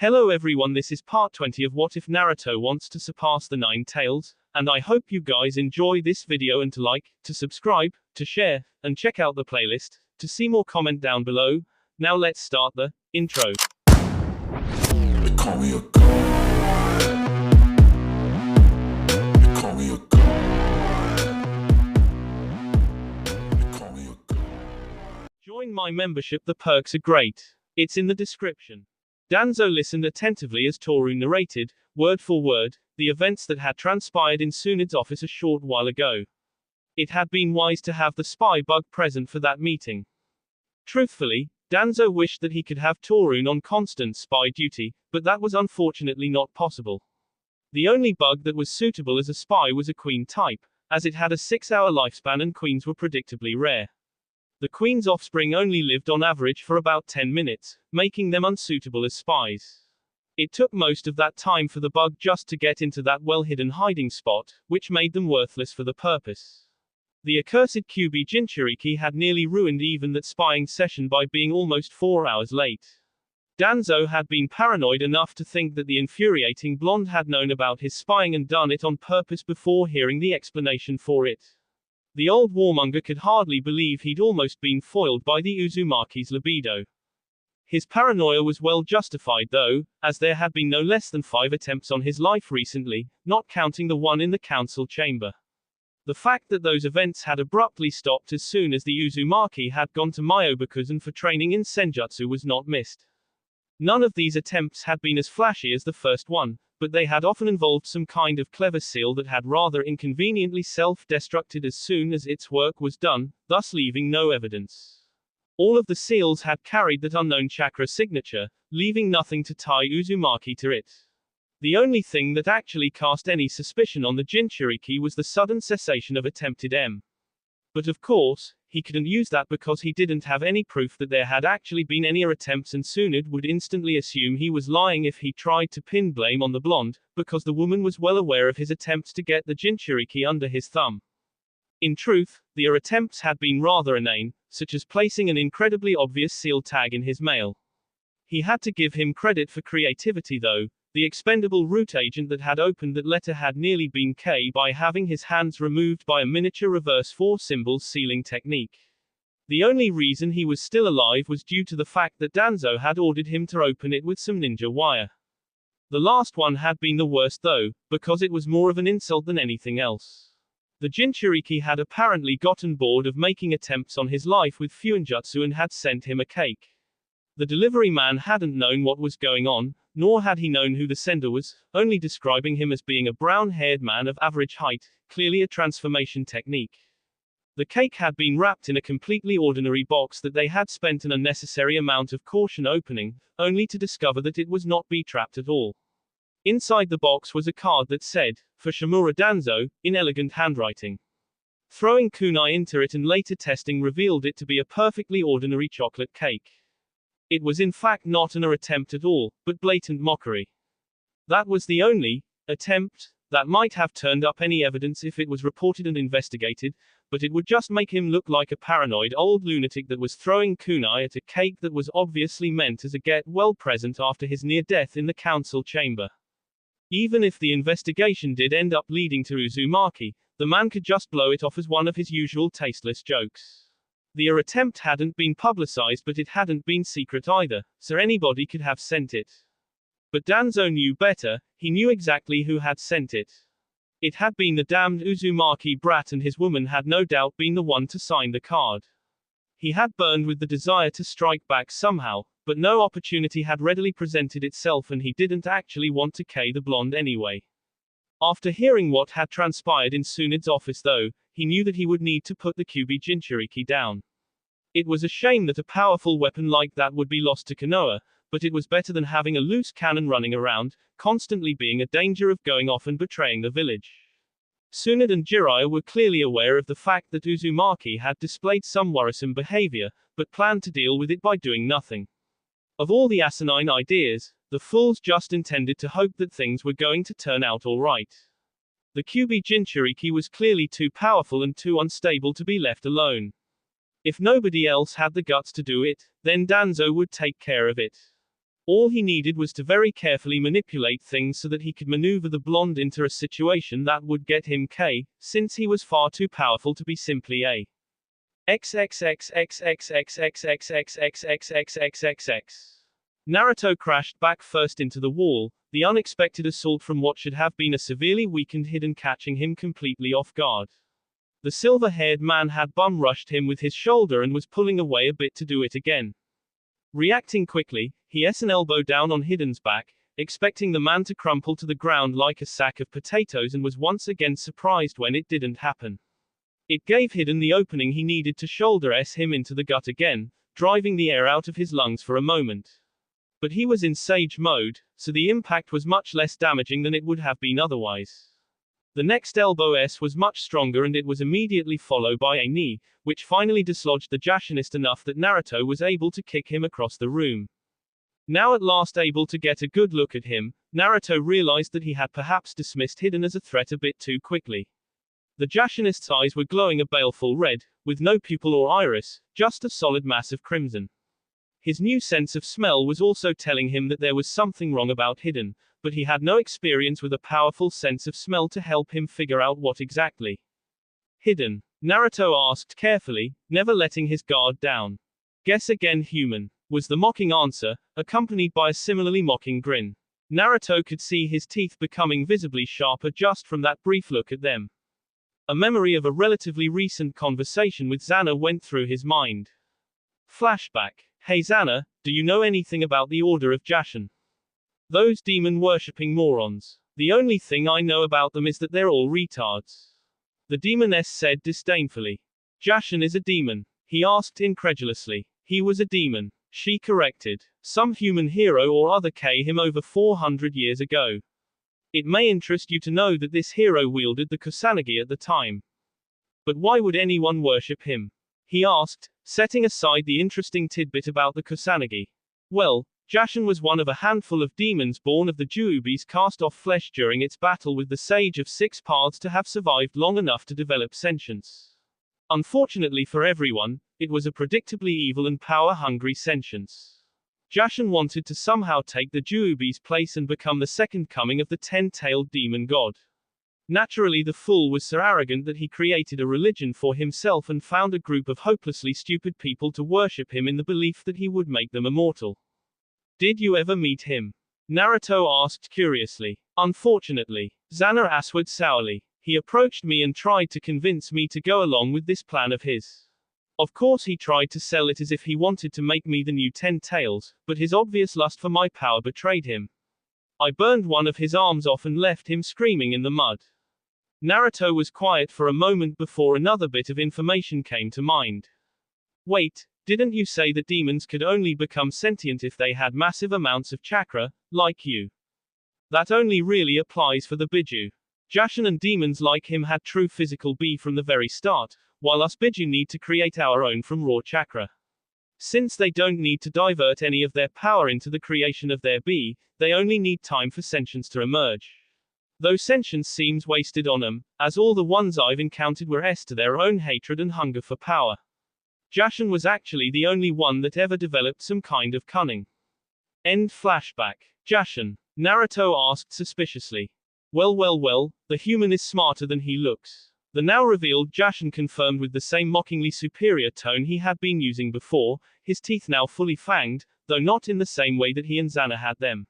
Hello everyone, this is part 20 of What If Naruto Wants to Surpass the 9 Tails, and I hope you guys enjoy this video and to like, to subscribe, to share, and check out the playlist, to see more comment down below. Now let's start the intro. They call me a god. They call me a god. They call me a god. Join my membership, the perks are great. It's in the description. Danzo listened attentively as Toru narrated, word for word, the events that had transpired in Tsunade's office a short while ago. It had been wise to have the spy bug present for that meeting. Truthfully, Danzo wished that he could have Toru on constant spy duty, but that was unfortunately not possible. The only bug that was suitable as a spy was a queen type, as it had a 6-hour lifespan and queens were predictably rare. The queen's offspring only lived on average for about 10 minutes, making them unsuitable as spies. It took most of that time for the bug just to get into that well-hidden hiding spot, which made them worthless for the purpose. The accursed QB Jinchuriki had nearly ruined even that spying session by being almost 4 hours late. Danzo had been paranoid enough to think that the infuriating blonde had known about his spying and done it on purpose before hearing the explanation for it. The old warmonger could hardly believe he'd almost been foiled by the Uzumaki's libido. His paranoia was well justified though, as there had been no less than 5 attempts on his life recently, not counting the one in the council chamber. The fact that those events had abruptly stopped as soon as the Uzumaki had gone to Myobakuzen for training in Senjutsu was not missed. None of these attempts had been as flashy as the first one, but they had often involved some kind of clever seal that had rather inconveniently self-destructed as soon as its work was done, thus leaving no evidence. All of the seals had carried that unknown chakra signature, leaving nothing to tie Uzumaki to it. The only thing that actually cast any suspicion on the Jinchuriki was the sudden cessation of attempted M. But of course, he couldn't use that because he didn't have any proof that there had actually been any attempts, and Tsunade would instantly assume he was lying if he tried to pin blame on the blonde, because the woman was well aware of his attempts to get the Jinchuriki under his thumb. In truth, their attempts had been rather inane, such as placing an incredibly obvious seal tag in his mail. He had to give him credit for creativity though. The expendable root agent that had opened that letter had nearly been K by having his hands removed by a miniature reverse 4 symbols sealing technique. The only reason he was still alive was due to the fact that Danzo had ordered him to open it with some ninja wire. The last one had been the worst though, because it was more of an insult than anything else. The Jinchuriki had apparently gotten bored of making attempts on his life with Fuinjutsu and had sent him a cake. The delivery man hadn't known what was going on, nor had he known who the sender was, only describing him as being a brown-haired man of average height, clearly a transformation technique. The cake had been wrapped in a completely ordinary box that they had spent an unnecessary amount of caution opening, only to discover that it was not B-trapped at all. Inside the box was a card that said, "For Shimura Danzo," in elegant handwriting. Throwing kunai into it and later testing revealed it to be a perfectly ordinary chocolate cake. It was in fact not an attempt at all, but blatant mockery. That was the only attempt that might have turned up any evidence if it was reported and investigated, but it would just make him look like a paranoid old lunatic that was throwing kunai at a cake that was obviously meant as a get-well present after his near-death in the council chamber. Even if the investigation did end up leading to Uzumaki, the man could just blow it off as one of his usual tasteless jokes. The attempt hadn't been publicized, but it hadn't been secret either, so anybody could have sent it. But Danzo knew better, he knew exactly who had sent it. It had been the damned Uzumaki brat, and his woman had no doubt been the one to sign the card. He had burned with the desire to strike back somehow, but no opportunity had readily presented itself, and he didn't actually want to K the blonde anyway. After hearing what had transpired in Tsunade's office though, he knew that he would need to put the QB Jinchuriki down. It was a shame that a powerful weapon like that would be lost to Konoha, but it was better than having a loose cannon running around, constantly being a danger of going off and betraying the village. Tsunade and Jiraiya were clearly aware of the fact that Uzumaki had displayed some worrisome behavior, but planned to deal with it by doing nothing. Of all the asinine ideas, the fools just intended to hope that things were going to turn out alright. The QB Jinchuriki was clearly too powerful and too unstable to be left alone. If nobody else had the guts to do it, then Danzo would take care of it. All he needed was to very carefully manipulate things so that he could maneuver the blonde into a situation that would get him K, since he was far too powerful to be simply a XXXXXXXXXXXXXXXXX. Naruto crashed back first into the wall, the unexpected assault from what should have been a severely weakened Hidden catching him completely off guard. The silver-haired man had bum-rushed him with his shoulder and was pulling away a bit to do it again. Reacting quickly, he an elbow down on Hidden's back, expecting the man to crumple to the ground like a sack of potatoes, and was once again surprised when it didn't happen. It gave Hidden the opening he needed to shoulder him into the gut again, driving the air out of his lungs for a moment. But he was in Sage mode, so the impact was much less damaging than it would have been otherwise. The next elbow was much stronger, and it was immediately followed by a knee, which finally dislodged the Jashinist enough that Naruto was able to kick him across the room. Now at last able to get a good look at him, Naruto realized that he had perhaps dismissed Hidden as a threat a bit too quickly. The Jashinist's eyes were glowing a baleful red, with no pupil or iris, just a solid mass of crimson. His new sense of smell was also telling him that there was something wrong about Hidden, but he had no experience with a powerful sense of smell to help him figure out what exactly. Hidden? Naruto asked carefully, never letting his guard down. Guess again, human, was the mocking answer, accompanied by a similarly mocking grin. Naruto could see his teeth becoming visibly sharper just from that brief look at them. A memory of a relatively recent conversation with Xana went through his mind. Flashback. Hey Xana, do you know anything about the Order of Jashin? Those demon-worshipping morons. The only thing I know about them is that they're all retards. The demoness said disdainfully. Jashin is a demon? He asked incredulously. He was a demon, she corrected. Some human hero or other him over 400 years ago. It may interest you to know that this hero wielded the Kusanagi at the time. But why would anyone worship him? He asked, setting aside the interesting tidbit about the Kusanagi. Well, Jashin was one of a handful of demons born of the Juubi's cast-off flesh during its battle with the Sage of Six Paths to have survived long enough to develop sentience. Unfortunately for everyone, it was a predictably evil and power-hungry sentience. Jashin wanted to somehow take the Juubi's place and become the second coming of the ten-tailed demon god. Naturally, the fool was so arrogant that he created a religion for himself and found a group of hopelessly stupid people to worship him in the belief that he would make them immortal. Did you ever meet him? Naruto asked curiously. Unfortunately. Xana answered sourly. He approached me and tried to convince me to go along with this plan of his. Of course he tried to sell it as if he wanted to make me the new Ten Tails, but his obvious lust for my power betrayed him. I burned one of his arms off and left him screaming in the mud. Naruto was quiet for a moment before another bit of information came to mind. Wait, didn't you say that demons could only become sentient if they had massive amounts of chakra, like you? That only really applies for the Biju. Jashin and demons like him had true physical B from the very start, while us Biju need to create our own from raw chakra. Since they don't need to divert any of their power into the creation of their B, they only need time for sentience to emerge. Though sentience seems wasted on them, as all the ones I've encountered were to their own hatred and hunger for power. Jashin was actually the only one that ever developed some kind of cunning. End flashback. Jashin? Naruto asked suspiciously. Well, the human is smarter than he looks. The now revealed Jashin confirmed with the same mockingly superior tone he had been using before, his teeth now fully fanged, though not in the same way that he and Xana had them.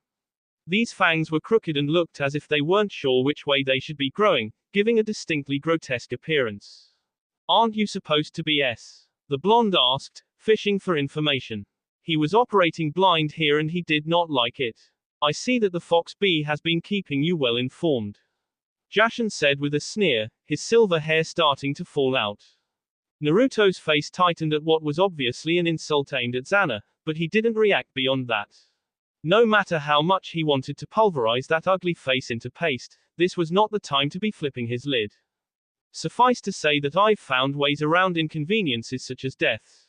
These fangs were crooked and looked as if they weren't sure which way they should be growing, giving a distinctly grotesque appearance. Aren't you supposed to be S? The blonde asked, fishing for information. He was operating blind here and he did not like it. I see that the Fox Bee has been keeping you well informed. Jashin said with a sneer, his silver hair starting to fall out. Naruto's face tightened at what was obviously an insult aimed at Xana, but he didn't react beyond that. No matter how much he wanted to pulverize that ugly face into paste, this was not the time to be flipping his lid. Suffice to say that I've found ways around inconveniences such as death.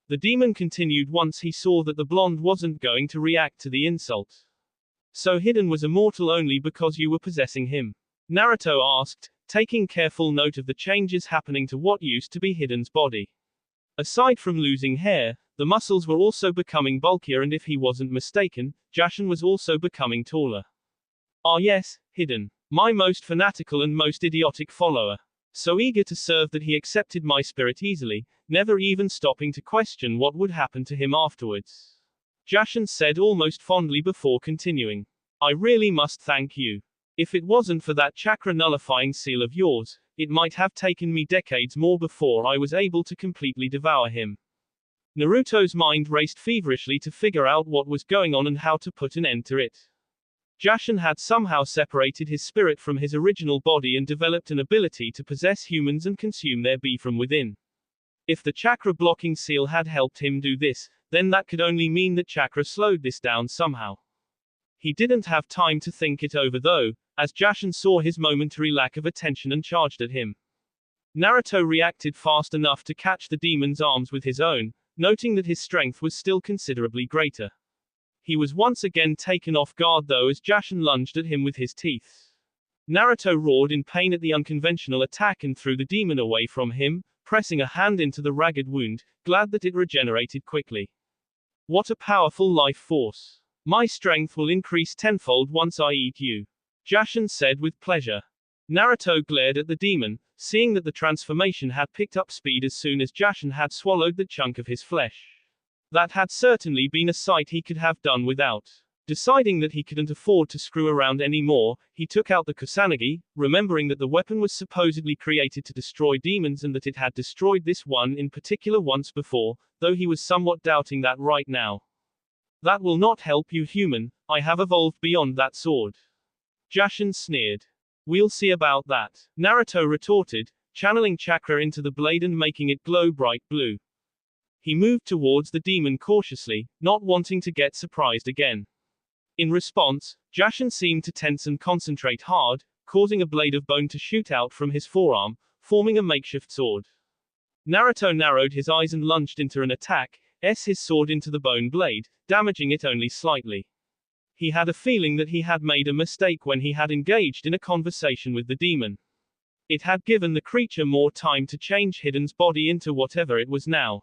The demon continued once he saw that the blonde wasn't going to react to the insult. So Hidden was immortal only because you were possessing him? Naruto asked, taking careful note of the changes happening to what used to be Hidden's body. Aside from losing hair, The muscles were also becoming bulkier, and if he wasn't mistaken, Jashan was also becoming taller. Ah yes, Hidden. My most fanatical and most idiotic follower. So eager to serve that he accepted my spirit easily, never even stopping to question what would happen to him afterwards. Jashan said almost fondly before continuing. I really must thank you. If it wasn't for that chakra nullifying seal of yours, it might have taken me decades more before I was able to completely devour him. Naruto's mind raced feverishly to figure out what was going on and how to put an end to it. Jashan had somehow separated his spirit from his original body and developed an ability to possess humans and consume their bi from within. If the chakra blocking seal had helped him do this, then that could only mean that chakra slowed this down somehow. He didn't have time to think it over though, as Jashan saw his momentary lack of attention and charged at him. Naruto reacted fast enough to catch the demon's arms with his own, noting that his strength was still considerably greater. He was once again taken off guard though as Jashan lunged at him with his teeth. Naruto roared in pain at the unconventional attack and threw the demon away from him, pressing a hand into the ragged wound, glad that it regenerated quickly. What a powerful life force. My strength will increase tenfold once I eat you. Jashan said with pleasure. Naruto glared at the demon, seeing that the transformation had picked up speed as soon as Jashan had swallowed the chunk of his flesh. That had certainly been a sight he could have done without. Deciding that he couldn't afford to screw around anymore, he took out the Kusanagi, remembering that the weapon was supposedly created to destroy demons and that it had destroyed this one in particular once before, though he was somewhat doubting that right now. That will not help you, human. I have evolved beyond that sword. Jashan sneered. We'll see about that, Naruto retorted, channeling chakra into the blade and making it glow bright blue. He moved towards the demon cautiously, not wanting to get surprised again. In response, Jashan seemed to tense and concentrate hard, causing a blade of bone to shoot out from his forearm, forming a makeshift sword. Naruto narrowed his eyes and lunged into an attack, his sword into the bone blade, damaging it only slightly. He had a feeling that he had made a mistake when he had engaged in a conversation with the demon. It had given the creature more time to change Hidden's body into whatever it was now.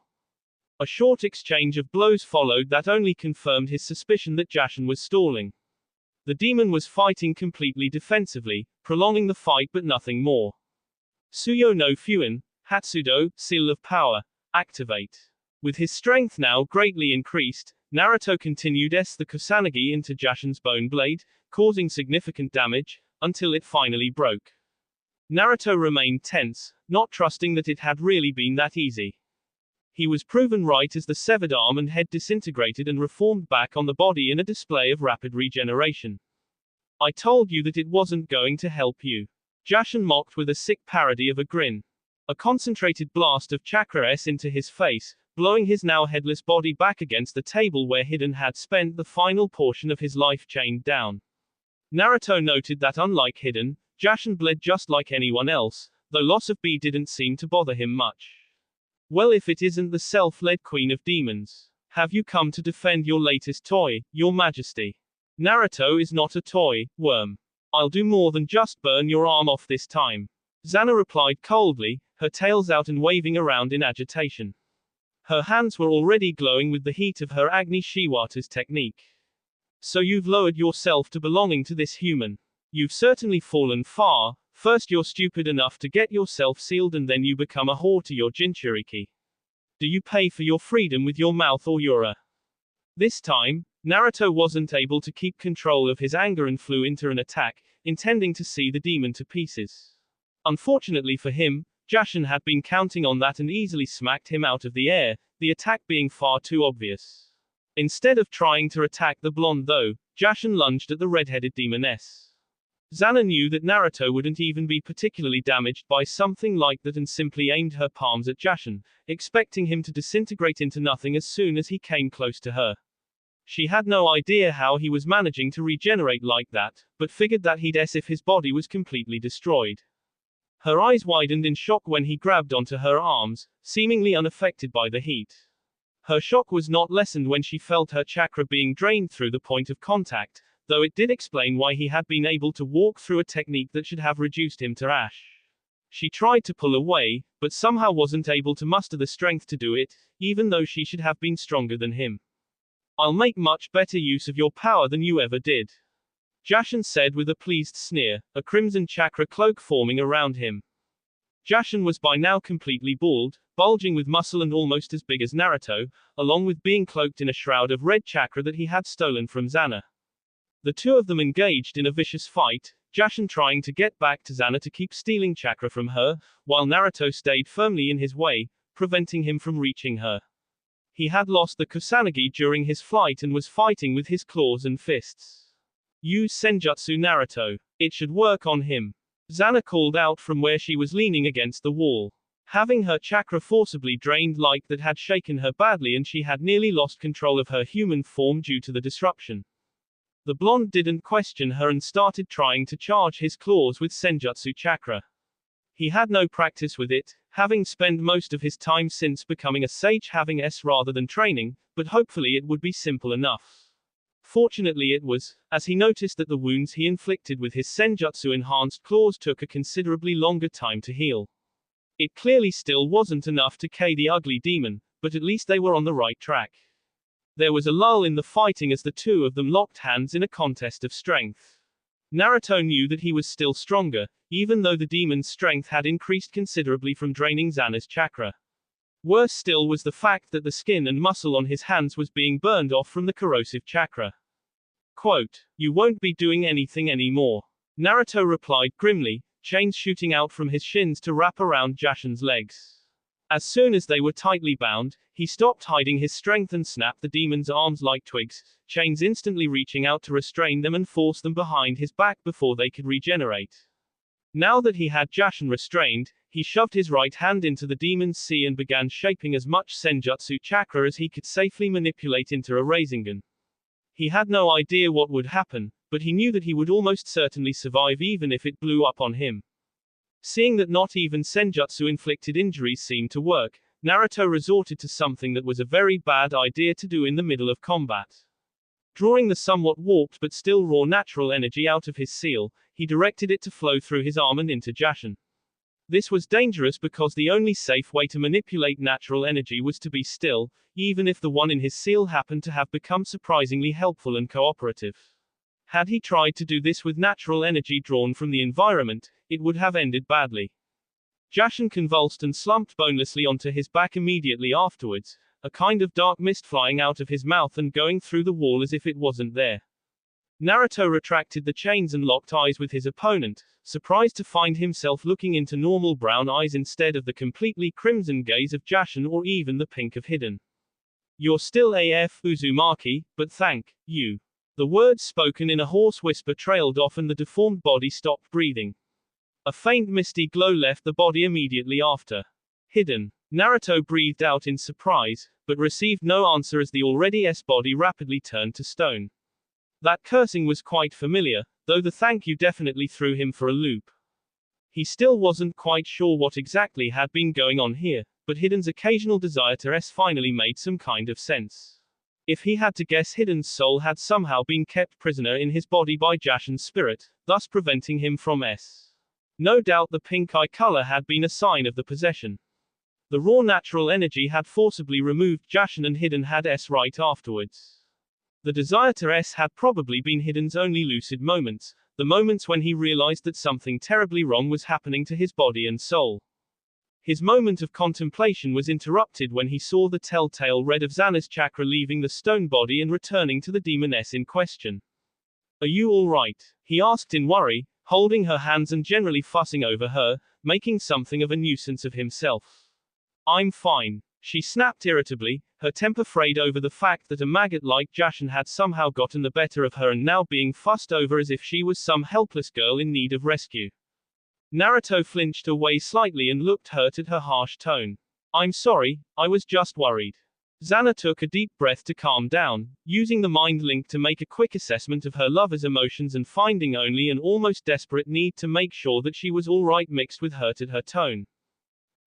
A short exchange of blows followed that only confirmed his suspicion that Jashan was stalling. The demon was fighting completely defensively, prolonging the fight but nothing more. Suyo no Fuin, Hatsudo, Seal of Power, activate. With his strength now greatly increased, Naruto continued the Kusanagi into Jashan's bone blade, causing significant damage, until it finally broke. Naruto remained tense, not trusting that it had really been that easy. He was proven right as the severed arm and head disintegrated and reformed back on the body in a display of rapid regeneration. I told you that it wasn't going to help you. Jashan mocked with a sick parody of a grin. A concentrated blast of chakra into his face, blowing his now headless body back against the table where Hidden had spent the final portion of his life chained down. Naruto noted that unlike Hidden, Jashan bled just like anyone else, though loss of bi didn't seem to bother him much. Well, if it isn't the self-led queen of demons. Have you come to defend your latest toy, your majesty? Naruto is not a toy, worm. I'll do more than just burn your arm off this time. Zana replied coldly, her tails out and waving around in agitation. Her hands were already glowing with the heat of her Agni Shiwata's technique. So you've lowered yourself to belonging to this human. You've certainly fallen far. First you're stupid enough to get yourself sealed and then you become a whore to your Jinchuriki. Do you pay for your freedom with your mouth or your This time, Naruto wasn't able to keep control of his anger and flew into an attack, intending to see the demon to pieces. Unfortunately for him, Jashan had been counting on that and easily smacked him out of the air, the attack being far too obvious. Instead of trying to attack the blonde though, Jashan lunged at the red-headed demoness. Zana knew that Naruto wouldn't even be particularly damaged by something like that and simply aimed her palms at Jashan, expecting him to disintegrate into nothing as soon as he came close to her. She had no idea how he was managing to regenerate like that, but figured that he'd if his body was completely destroyed. Her eyes widened in shock when he grabbed onto her arms, seemingly unaffected by the heat. Her shock was not lessened when she felt her chakra being drained through the point of contact, though it did explain why he had been able to walk through a technique that should have reduced him to ash. She tried to pull away, but somehow wasn't able to muster the strength to do it, even though she should have been stronger than him. I'll make much better use of your power than you ever did, Jashan said with a pleased sneer, a crimson chakra cloak forming around him. Jashan was by now completely bald, bulging with muscle and almost as big as Naruto, along with being cloaked in a shroud of red chakra that he had stolen from Xana. The two of them engaged in a vicious fight, Jashan trying to get back to Xana to keep stealing chakra from her, while Naruto stayed firmly in his way, preventing him from reaching her. He had lost the Kusanagi during his flight and was fighting with his claws and fists. Use Senjutsu Naruto. It should work on him. Xana called out from where she was leaning against the wall. Having her chakra forcibly drained like that had shaken her badly and she had nearly lost control of her human form due to the disruption. The blonde didn't question her and started trying to charge his claws with Senjutsu chakra. He had no practice with it, having spent most of his time since becoming a sage having rather than training, but hopefully it would be simple enough. Fortunately it was, as he noticed that the wounds he inflicted with his Senjutsu enhanced claws took a considerably longer time to heal. It clearly still wasn't enough to kill the ugly demon, but at least they were on the right track. There was a lull in the fighting as the two of them locked hands in a contest of strength. Naruto knew that he was still stronger, even though the demon's strength had increased considerably from draining Xana's chakra. Worse still was the fact that the skin and muscle on his hands was being burned off from the corrosive chakra. Quote, "You won't be doing anything anymore," Naruto replied grimly, chains shooting out from his shins to wrap around Jashan's legs. As soon as they were tightly bound, he stopped hiding his strength and snapped the demon's arms like twigs, chains instantly reaching out to restrain them and force them behind his back before they could regenerate. Now that he had Jashan restrained, he shoved his right hand into the demon's sea and began shaping as much Senjutsu chakra as he could safely manipulate into a Rasengan. He had no idea what would happen, but he knew that he would almost certainly survive even if it blew up on him. Seeing that not even Senjutsu-inflicted injuries seemed to work, Naruto resorted to something that was a very bad idea to do in the middle of combat. Drawing the somewhat warped but still raw natural energy out of his seal, he directed it to flow through his arm and into Jashan. This was dangerous because the only safe way to manipulate natural energy was to be still, even if the one in his seal happened to have become surprisingly helpful and cooperative. Had he tried to do this with natural energy drawn from the environment, it would have ended badly. Jashan convulsed and slumped bonelessly onto his back immediately afterwards, a kind of dark mist flying out of his mouth and going through the wall as if it wasn't there. Naruto retracted the chains and locked eyes with his opponent, surprised to find himself looking into normal brown eyes instead of the completely crimson gaze of Jashan or even the pink of Hidden. "You're still AF Uzumaki, but thank you." The words spoken in a hoarse whisper trailed off and the deformed body stopped breathing. A faint misty glow left the body immediately after. "Hidden." Naruto breathed out in surprise, but received no answer as the already body rapidly turned to stone. That cursing was quite familiar, though the thank you definitely threw him for a loop. He still wasn't quite sure what exactly had been going on here, but Hidden's occasional desire to finally made some kind of sense. If he had to guess, Hidden's soul had somehow been kept prisoner in his body by Jashan's spirit, thus preventing him from No doubt the pink eye color had been a sign of the possession. The raw natural energy had forcibly removed Jashan and Hidden had right afterwards. The desire to had probably been Hidden's only lucid moments, the moments when he realized that something terribly wrong was happening to his body and soul. His moment of contemplation was interrupted when he saw the telltale red of Xana's chakra leaving the stone body and returning to the demoness in question. "Are you all right?" he asked in worry, holding her hands and generally fussing over her, making something of a nuisance of himself. "I'm fine," she snapped irritably, her temper frayed over the fact that a maggot like Jashan had somehow gotten the better of her and now being fussed over as if she was some helpless girl in need of rescue. Naruto flinched away slightly and looked hurt at her harsh tone. "I'm sorry, I was just worried." Xana took a deep breath to calm down, using the mind link to make a quick assessment of her lover's emotions and finding only an almost desperate need to make sure that she was all right mixed with hurt at her tone.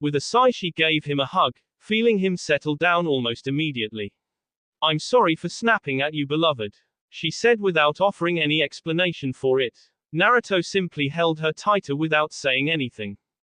With a sigh she gave him a hug, feeling him settle down almost immediately. "I'm sorry for snapping at you, beloved," she said without offering any explanation for it. Naruto simply held her tighter without saying anything.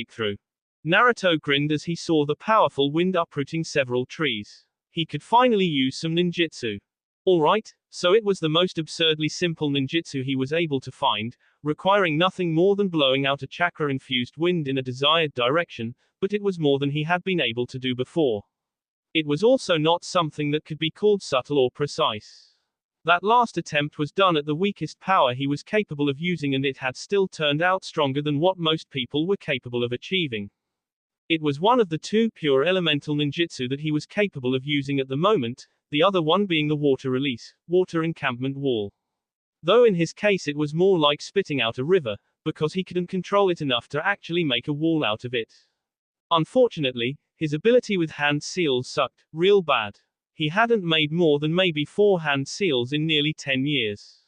breakthrough. Naruto grinned as he saw the powerful wind uprooting several trees. He could finally use some ninjutsu. Alright, so it was the most absurdly simple ninjutsu he was able to find, requiring nothing more than blowing out a chakra-infused wind in a desired direction, but it was more than he had been able to do before. It was also not something that could be called subtle or precise. That last attempt was done at the weakest power he was capable of using, and it had still turned out stronger than what most people were capable of achieving. It was one of the two pure elemental ninjutsu that he was capable of using at the moment, the other one being the water release, water encampment wall. Though in his case it was more like spitting out a river, because he couldn't control it enough to actually make a wall out of it. Unfortunately, his ability with hand seals sucked, real bad. He hadn't made more than maybe 4 hand seals in nearly 10 years.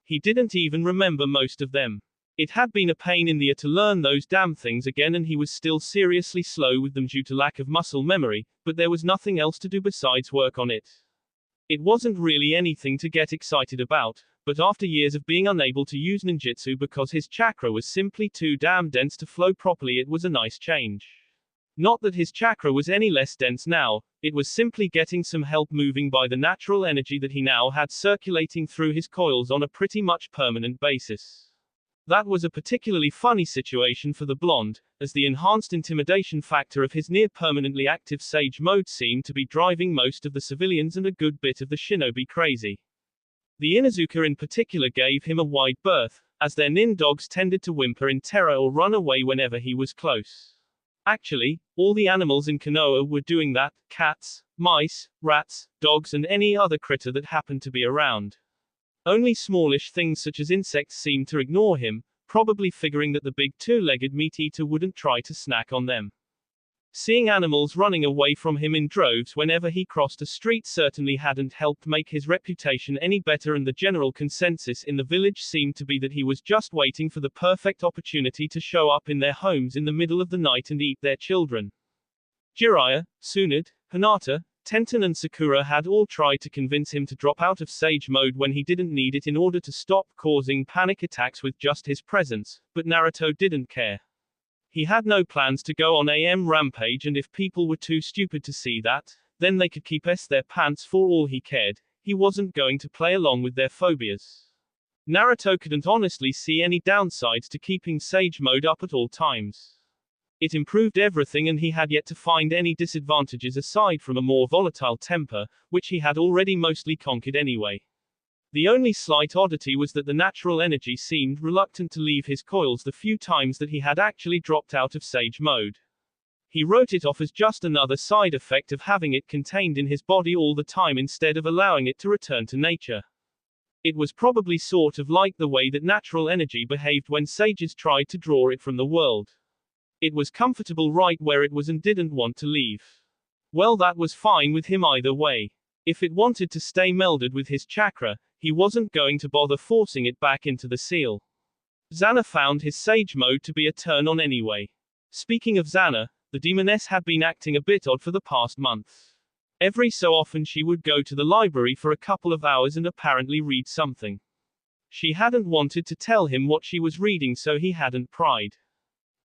He didn't even remember most of them. It had been a pain in the ear to learn those damn things again, and he was still seriously slow with them due to lack of muscle memory, but there was nothing else to do besides work on it. It wasn't really anything to get excited about, but after years of being unable to use ninjutsu because his chakra was simply too damn dense to flow properly, it was a nice change. Not that his chakra was any less dense now, it was simply getting some help moving by the natural energy that he now had circulating through his coils on a pretty much permanent basis. That was a particularly funny situation for the blonde, as the enhanced intimidation factor of his near-permanently active Sage mode seemed to be driving most of the civilians and a good bit of the shinobi crazy. The Inuzuka in particular gave him a wide berth, as their nin dogs tended to whimper in terror or run away whenever he was close. Actually, all the animals in Konoha were doing that: cats, mice, rats, dogs, and any other critter that happened to be around. Only smallish things such as insects seemed to ignore him, probably figuring that the big two-legged meat-eater wouldn't try to snack on them. Seeing animals running away from him in droves whenever he crossed a street certainly hadn't helped make his reputation any better, and the general consensus in the village seemed to be that he was just waiting for the perfect opportunity to show up in their homes in the middle of the night and eat their children. Jiraiya, Tsunade, Hinata, Tenten and Sakura had all tried to convince him to drop out of Sage mode when he didn't need it in order to stop causing panic attacks with just his presence, but Naruto didn't care. He had no plans to go on AM rampage, and if people were too stupid to see that, then they could keep their pants for all he cared. He wasn't going to play along with their phobias. Naruto couldn't honestly see any downsides to keeping Sage mode up at all times. It improved everything, and he had yet to find any disadvantages aside from a more volatile temper, which he had already mostly conquered anyway. The only slight oddity was that the natural energy seemed reluctant to leave his coils the few times that he had actually dropped out of Sage mode. He wrote it off as just another side effect of having it contained in his body all the time instead of allowing it to return to nature. It was probably sort of like the way that natural energy behaved when sages tried to draw it from the world. It was comfortable right where it was and didn't want to leave. Well, that was fine with him either way. If it wanted to stay melded with his chakra, he wasn't going to bother forcing it back into the seal. Xana found his Sage mode to be a turn on anyway. Speaking of Xana, the demoness had been acting a bit odd for the past month. Every so often she would go to the library for a couple of hours and apparently read something. She hadn't wanted to tell him what she was reading, so he hadn't pried.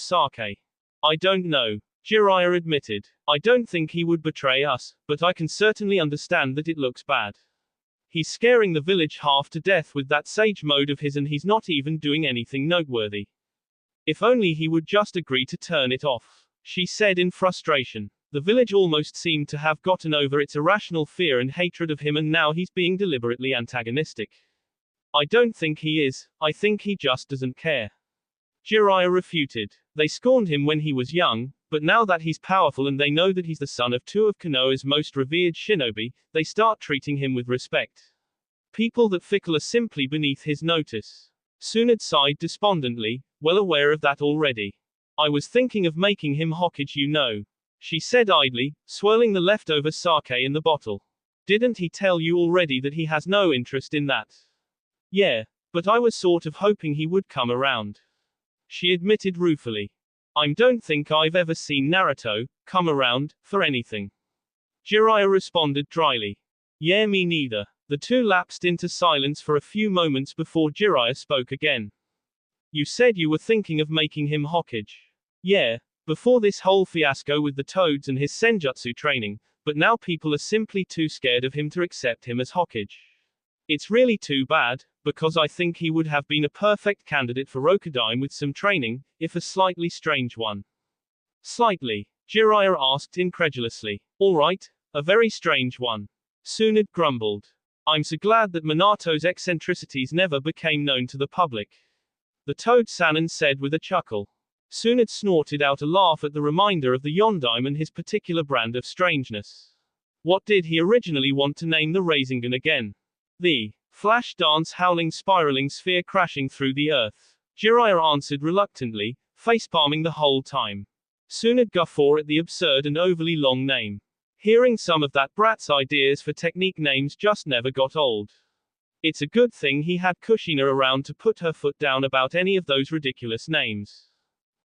sake. I don't know, Jiraiya admitted. I don't think he would betray us, but I can certainly understand that it looks bad. He's scaring the village half to death with that sage mode of his, and he's not even doing anything noteworthy. If only he would just agree to turn it off, she said in frustration. The village almost seemed to have gotten over its irrational fear and hatred of him, and now he's being deliberately antagonistic. I don't think he is, I think he just doesn't care. Jiraiya refuted. They scorned him when he was young, but now that he's powerful and they know that he's the son of two of Konoha's most revered shinobi, they start treating him with respect. People that fickle are simply beneath his notice. Tsunade sighed despondently, well aware of that already. I was thinking of making him Hokage, you know, she said idly, swirling the leftover sake in the bottle. Didn't he tell you already that he has no interest in that? Yeah, but I was sort of hoping he would come around, she admitted ruefully. I don't think I've ever seen Naruto come around for anything. Jiraiya responded dryly. Yeah, me neither. The two lapsed into silence for a few moments before Jiraiya spoke again. You said you were thinking of making him Hokage. Yeah, before this whole fiasco with the toads and his senjutsu training, but now people are simply too scared of him to accept him as Hokage. It's really too bad, because I think he would have been a perfect candidate for Rokudaime with some training, if a slightly strange one. Slightly? Jiraiya asked incredulously. All right, a very strange one. Tsunade grumbled. I'm so glad that Minato's eccentricities never became known to the public. The Toad Sannin said with a chuckle. Tsunade snorted out a laugh at the reminder of the Yondaime and his particular brand of strangeness. What did he originally want to name the Rasengan again? The flash dance howling spiraling sphere crashing through the earth. Jiraiya answered reluctantly, facepalming the whole time. Tsunade guffawed at the absurd and overly long name. Hearing some of that brat's ideas for technique names just never got old. It's a good thing he had Kushina around to put her foot down about any of those ridiculous names.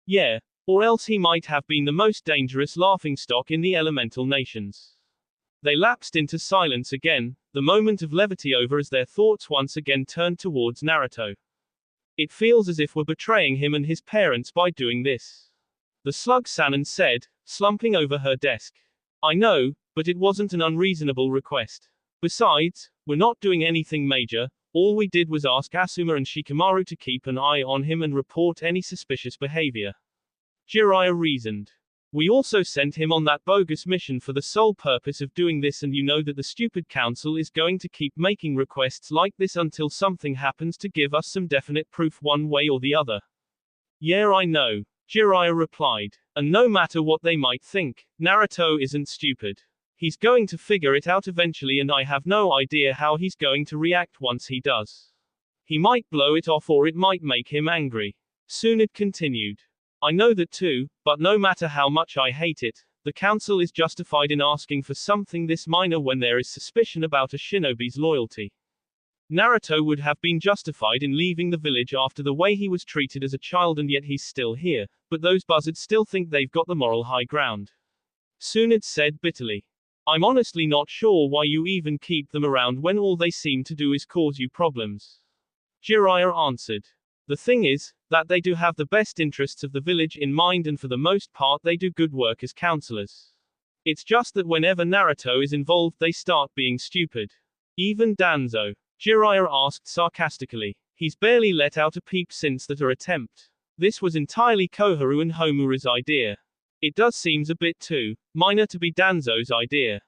Yeah, or else he might have been the most dangerous laughingstock in the elemental nations. They lapsed into silence again, the moment of levity over as their thoughts once again turned towards Naruto. It feels as if we're betraying him and his parents by doing this. The slug Sannin said, slumping over her desk. I know, but it wasn't an unreasonable request. Besides, we're not doing anything major, all we did was ask Asuma and Shikamaru to keep an eye on him and report any suspicious behavior. Jiraiya reasoned. We also sent him on that bogus mission for the sole purpose of doing this, and you know that the stupid council is going to keep making requests like this until something happens to give us some definite proof one way or the other. Yeah, I know, Jiraiya replied. And no matter what they might think, Naruto isn't stupid. He's going to figure it out eventually, and I have no idea how he's going to react once he does. He might blow it off or it might make him angry. Tsunade continued. I know that too, but no matter how much I hate it, the council is justified in asking for something this minor when there is suspicion about a shinobi's loyalty. Naruto would have been justified in leaving the village after the way he was treated as a child, and yet he's still here, but those buzzards still think they've got the moral high ground. Tsunade said bitterly. I'm honestly not sure why you even keep them around when all they seem to do is cause you problems. Jiraiya answered. The thing is, that they do have the best interests of the village in mind, and for the most part they do good work as counselors. It's just that whenever Naruto is involved they start being stupid. Even Danzo? Jiraiya asked sarcastically. He's barely let out a peep since that attempt. This was entirely Koharu and Homura's idea. It does seems a bit too minor to be Danzo's idea.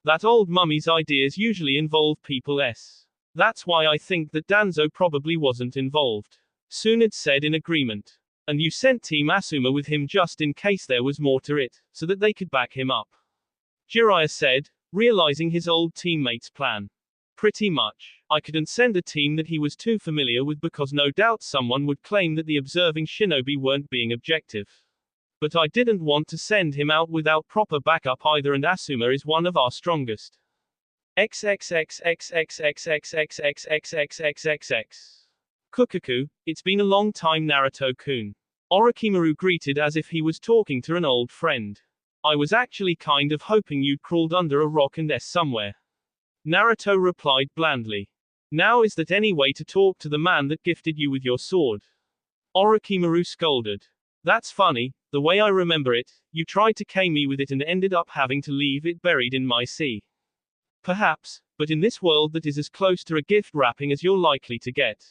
That old mummy's ideas usually involve people s. That's why I think that Danzo probably wasn't involved. Tsunade said in agreement. And you sent Team Asuma with him just in case there was more to it, so that they could back him up. Jiraiya said, realizing his old teammate's plan. Pretty much. I couldn't send a team that he was too familiar with because no doubt someone would claim that the observing shinobi weren't being objective. But I didn't want to send him out without proper backup either, and Asuma is one of our strongest. XXXXXXXXXXXXXXX. Kukaku, it's been a long time, Naruto-kun. Orochimaru greeted as if he was talking to an old friend. I was actually kind of hoping you'd crawled under a rock and somewhere. Naruto replied blandly. Now is that any way to talk to the man that gifted you with your sword? Orochimaru scolded. That's funny, the way I remember it, you tried to cane me with it and ended up having to leave it buried in my sea. Perhaps, but in this world that is as close to a gift wrapping as you're likely to get.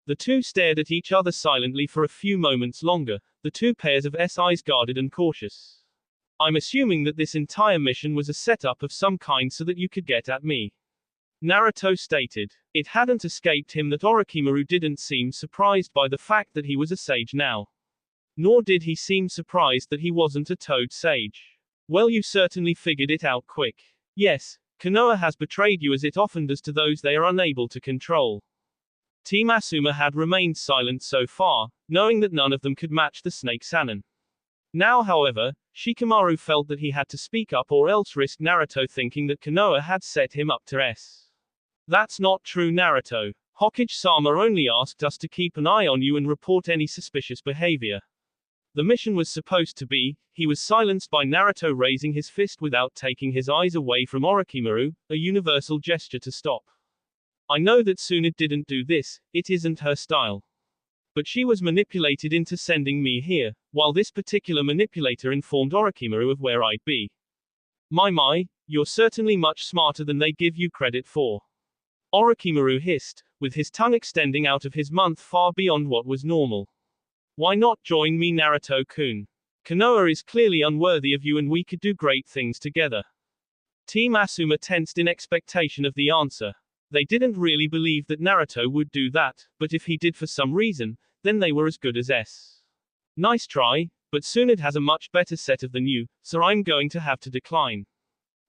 The two stared at each other silently for a few moments longer, the two pairs of eyes guarded and cautious. I'm assuming that this entire mission was a setup of some kind so that you could get at me. Naruto stated. It hadn't escaped him that Orochimaru didn't seem surprised by the fact that he was a sage now. Nor did he seem surprised that he wasn't a toad sage. Well, you certainly figured it out quick. Yes, Konoha has betrayed you as it often does to those they are unable to control. Team Asuma had remained silent so far, knowing that none of them could match the Snake Sannin. Now, however, Shikamaru felt that he had to speak up or else risk Naruto thinking that Konoha had set him up to s. That's not true, Naruto. Hokage-sama only asked us to keep an eye on you and report any suspicious behavior. The mission was supposed to be. He was silenced by Naruto raising his fist without taking his eyes away from Orochimaru, a universal gesture to stop. I know that Tsunade didn't do this, it isn't her style. But she was manipulated into sending me here, while this particular manipulator informed Orochimaru of where I'd be. My, you're certainly much smarter than they give you credit for. Orochimaru hissed, with his tongue extending out of his mouth far beyond what was normal. Why not join me, Naruto-kun? Konoha is clearly unworthy of you and we could do great things together. Team Asuma tensed in expectation of the answer. They didn't really believe that Naruto would do that, but if he did for some reason, then they were as good as S. Nice try, but Tsunade has a much better setup than you, so I'm going to have to decline.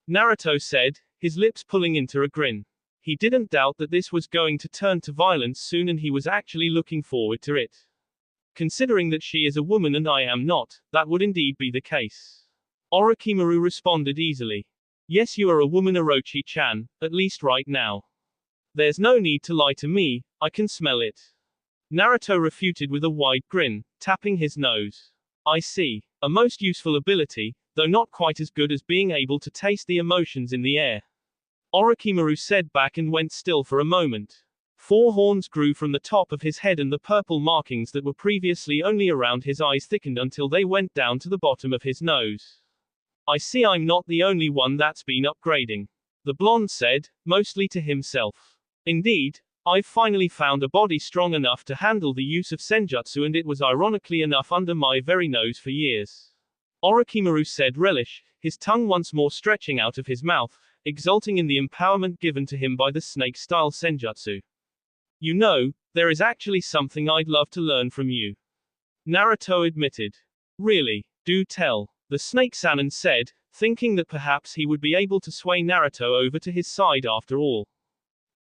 Naruto said, his lips pulling into a grin. He didn't doubt that this was going to turn to violence soon and he was actually looking forward to it. Considering that she is a woman and I am not, that would indeed be the case. Orochimaru responded easily. Yes, you are a woman, Orochi-chan, at least right now. There's no need to lie to me, I can smell it. Naruto refuted with a wide grin, tapping his nose. I see. A most useful ability, though not quite as good as being able to taste the emotions in the air. Orochimaru said back and went still for a moment. 4 horns grew from the top of his head and the purple markings that were previously only around his eyes thickened until they went down to the bottom of his nose. I see I'm not the only one that's been upgrading. The blonde said, mostly to himself. Indeed, I've finally found a body strong enough to handle the use of senjutsu and it was ironically enough under my very nose for years. Orochimaru said relish, his tongue once more stretching out of his mouth, exulting in the empowerment given to him by the snake-style senjutsu. You know, there is actually something I'd love to learn from you. Naruto admitted. Really? Do tell. The snake Sannin said, thinking that perhaps he would be able to sway Naruto over to his side after all.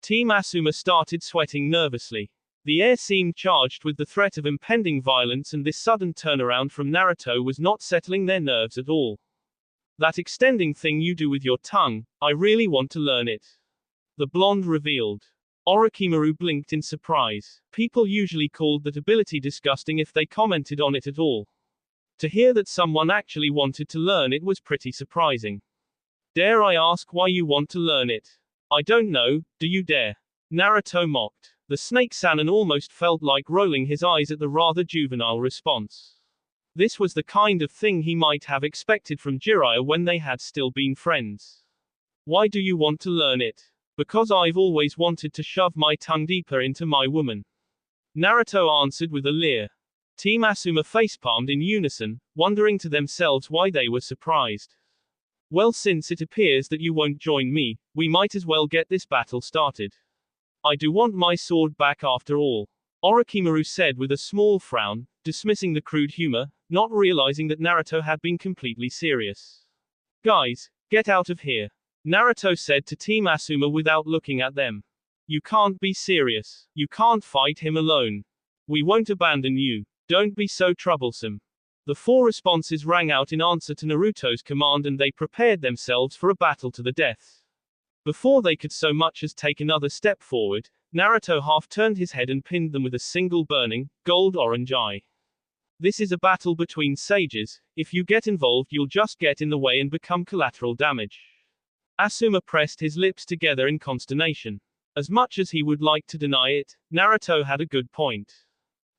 Team Asuma started sweating nervously. The air seemed charged with the threat of impending violence and this sudden turnaround from Naruto was not settling their nerves at all. That extending thing you do with your tongue, I really want to learn it. The blonde revealed. Orochimaru blinked in surprise. People usually called that ability disgusting if they commented on it at all. To hear that someone actually wanted to learn it was pretty surprising. Dare I ask why you want to learn it? I don't know, do you dare? Naruto mocked. The snake Sannin almost felt like rolling his eyes at the rather juvenile response. This was the kind of thing he might have expected from Jiraiya when they had still been friends. Why do you want to learn it? Because I've always wanted to shove my tongue deeper into my woman. Naruto answered with a leer. Team Asuma facepalmed in unison, wondering to themselves why they were surprised. Well, since it appears that you won't join me, we might as well get this battle started. I do want my sword back after all. Orochimaru said with a small frown, dismissing the crude humor, not realizing that Naruto had been completely serious. Guys, get out of here. Naruto said to Team Asuma without looking at them. You can't be serious. You can't fight him alone. We won't abandon you. Don't be so troublesome. The 4 responses rang out in answer to Naruto's command and they prepared themselves for a battle to the death. Before they could so much as take another step forward, Naruto half turned his head and pinned them with a single burning, gold-orange eye. This is a battle between sages, if you get involved you'll just get in the way and become collateral damage. Asuma pressed his lips together in consternation. As much as he would like to deny it, Naruto had a good point.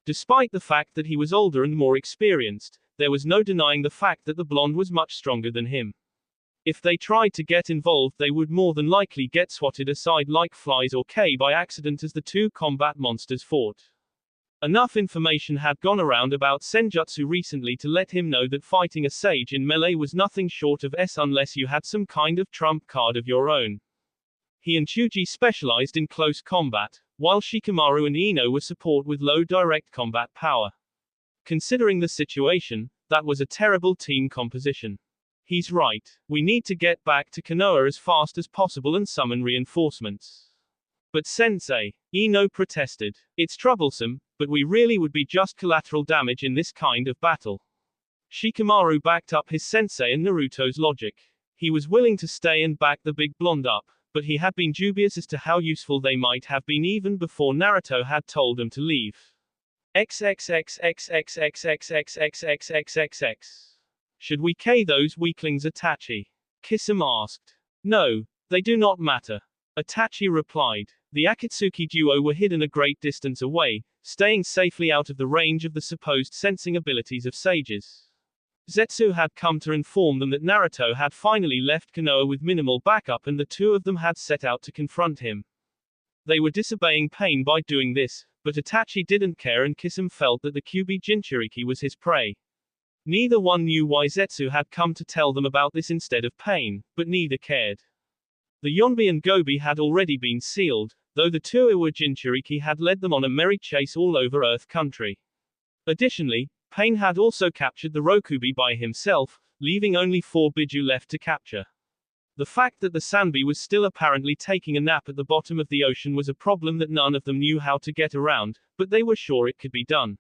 Despite the fact that he was older and more experienced, there was no denying the fact that the blonde was much stronger than him. If they tried to get involved they would more than likely get swatted aside like flies or by accident as the 2 combat monsters fought. Enough information had gone around about senjutsu recently to let him know that fighting a sage in melee was nothing short of S unless you had some kind of trump card of your own. He and Chuji specialized in close combat, while Shikamaru and Ino were support with low direct combat power. Considering the situation, that was a terrible team composition. He's right. We need to get back to Konoha as fast as possible and summon reinforcements. But Sensei, Ino protested. It's troublesome, but we really would be just collateral damage in this kind of battle. Shikamaru backed up his sensei and Naruto's logic. He was willing to stay and back the big blonde up, but he had been dubious as to how useful they might have been even before Naruto had told them to leave. XXXXXXXXXXXXXX. Should we K those weaklings, Itachi? Kisame asked. No, they do not matter. Itachi replied. The Akatsuki duo were hidden a great distance away, staying safely out of the range of the supposed sensing abilities of sages. Zetsu had come to inform them that Naruto had finally left Konoha with minimal backup and the 2 of them had set out to confront him. They were disobeying Pain by doing this, but Itachi didn't care and Kisame felt that the Kyuubi Jinchuriki was his prey. Neither one knew why Zetsu had come to tell them about this instead of Pain, but neither cared. The Yonbi and Gobi had already been sealed, though the two Iwa Jinchuriki had led them on a merry chase all over Earth Country. Additionally, Pain had also captured the Rokubi by himself, leaving only 4 Biju left to capture. The fact that the Sanbi was still apparently taking a nap at the bottom of the ocean was a problem that none of them knew how to get around, but they were sure it could be done.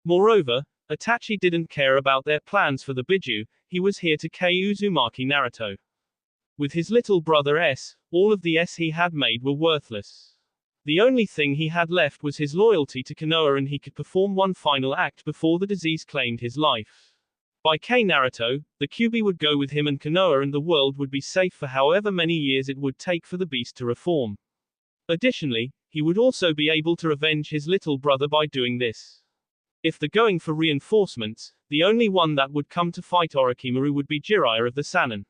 Moreover, Itachi didn't care about their plans for the Biju, he was here to kill Uzumaki Naruto. With his little brother S, all of the S he had made were worthless. The only thing he had left was his loyalty to Konoha, and he could perform one final act before the disease claimed his life. By K Naruto, the Kyuubi would go with him and Konoha, and the world would be safe for however many years it would take for the beast to reform. Additionally, he would also be able to revenge his little brother by doing this. If they're going for reinforcements, the only one that would come to fight Orochimaru would be Jiraiya of the Sannin.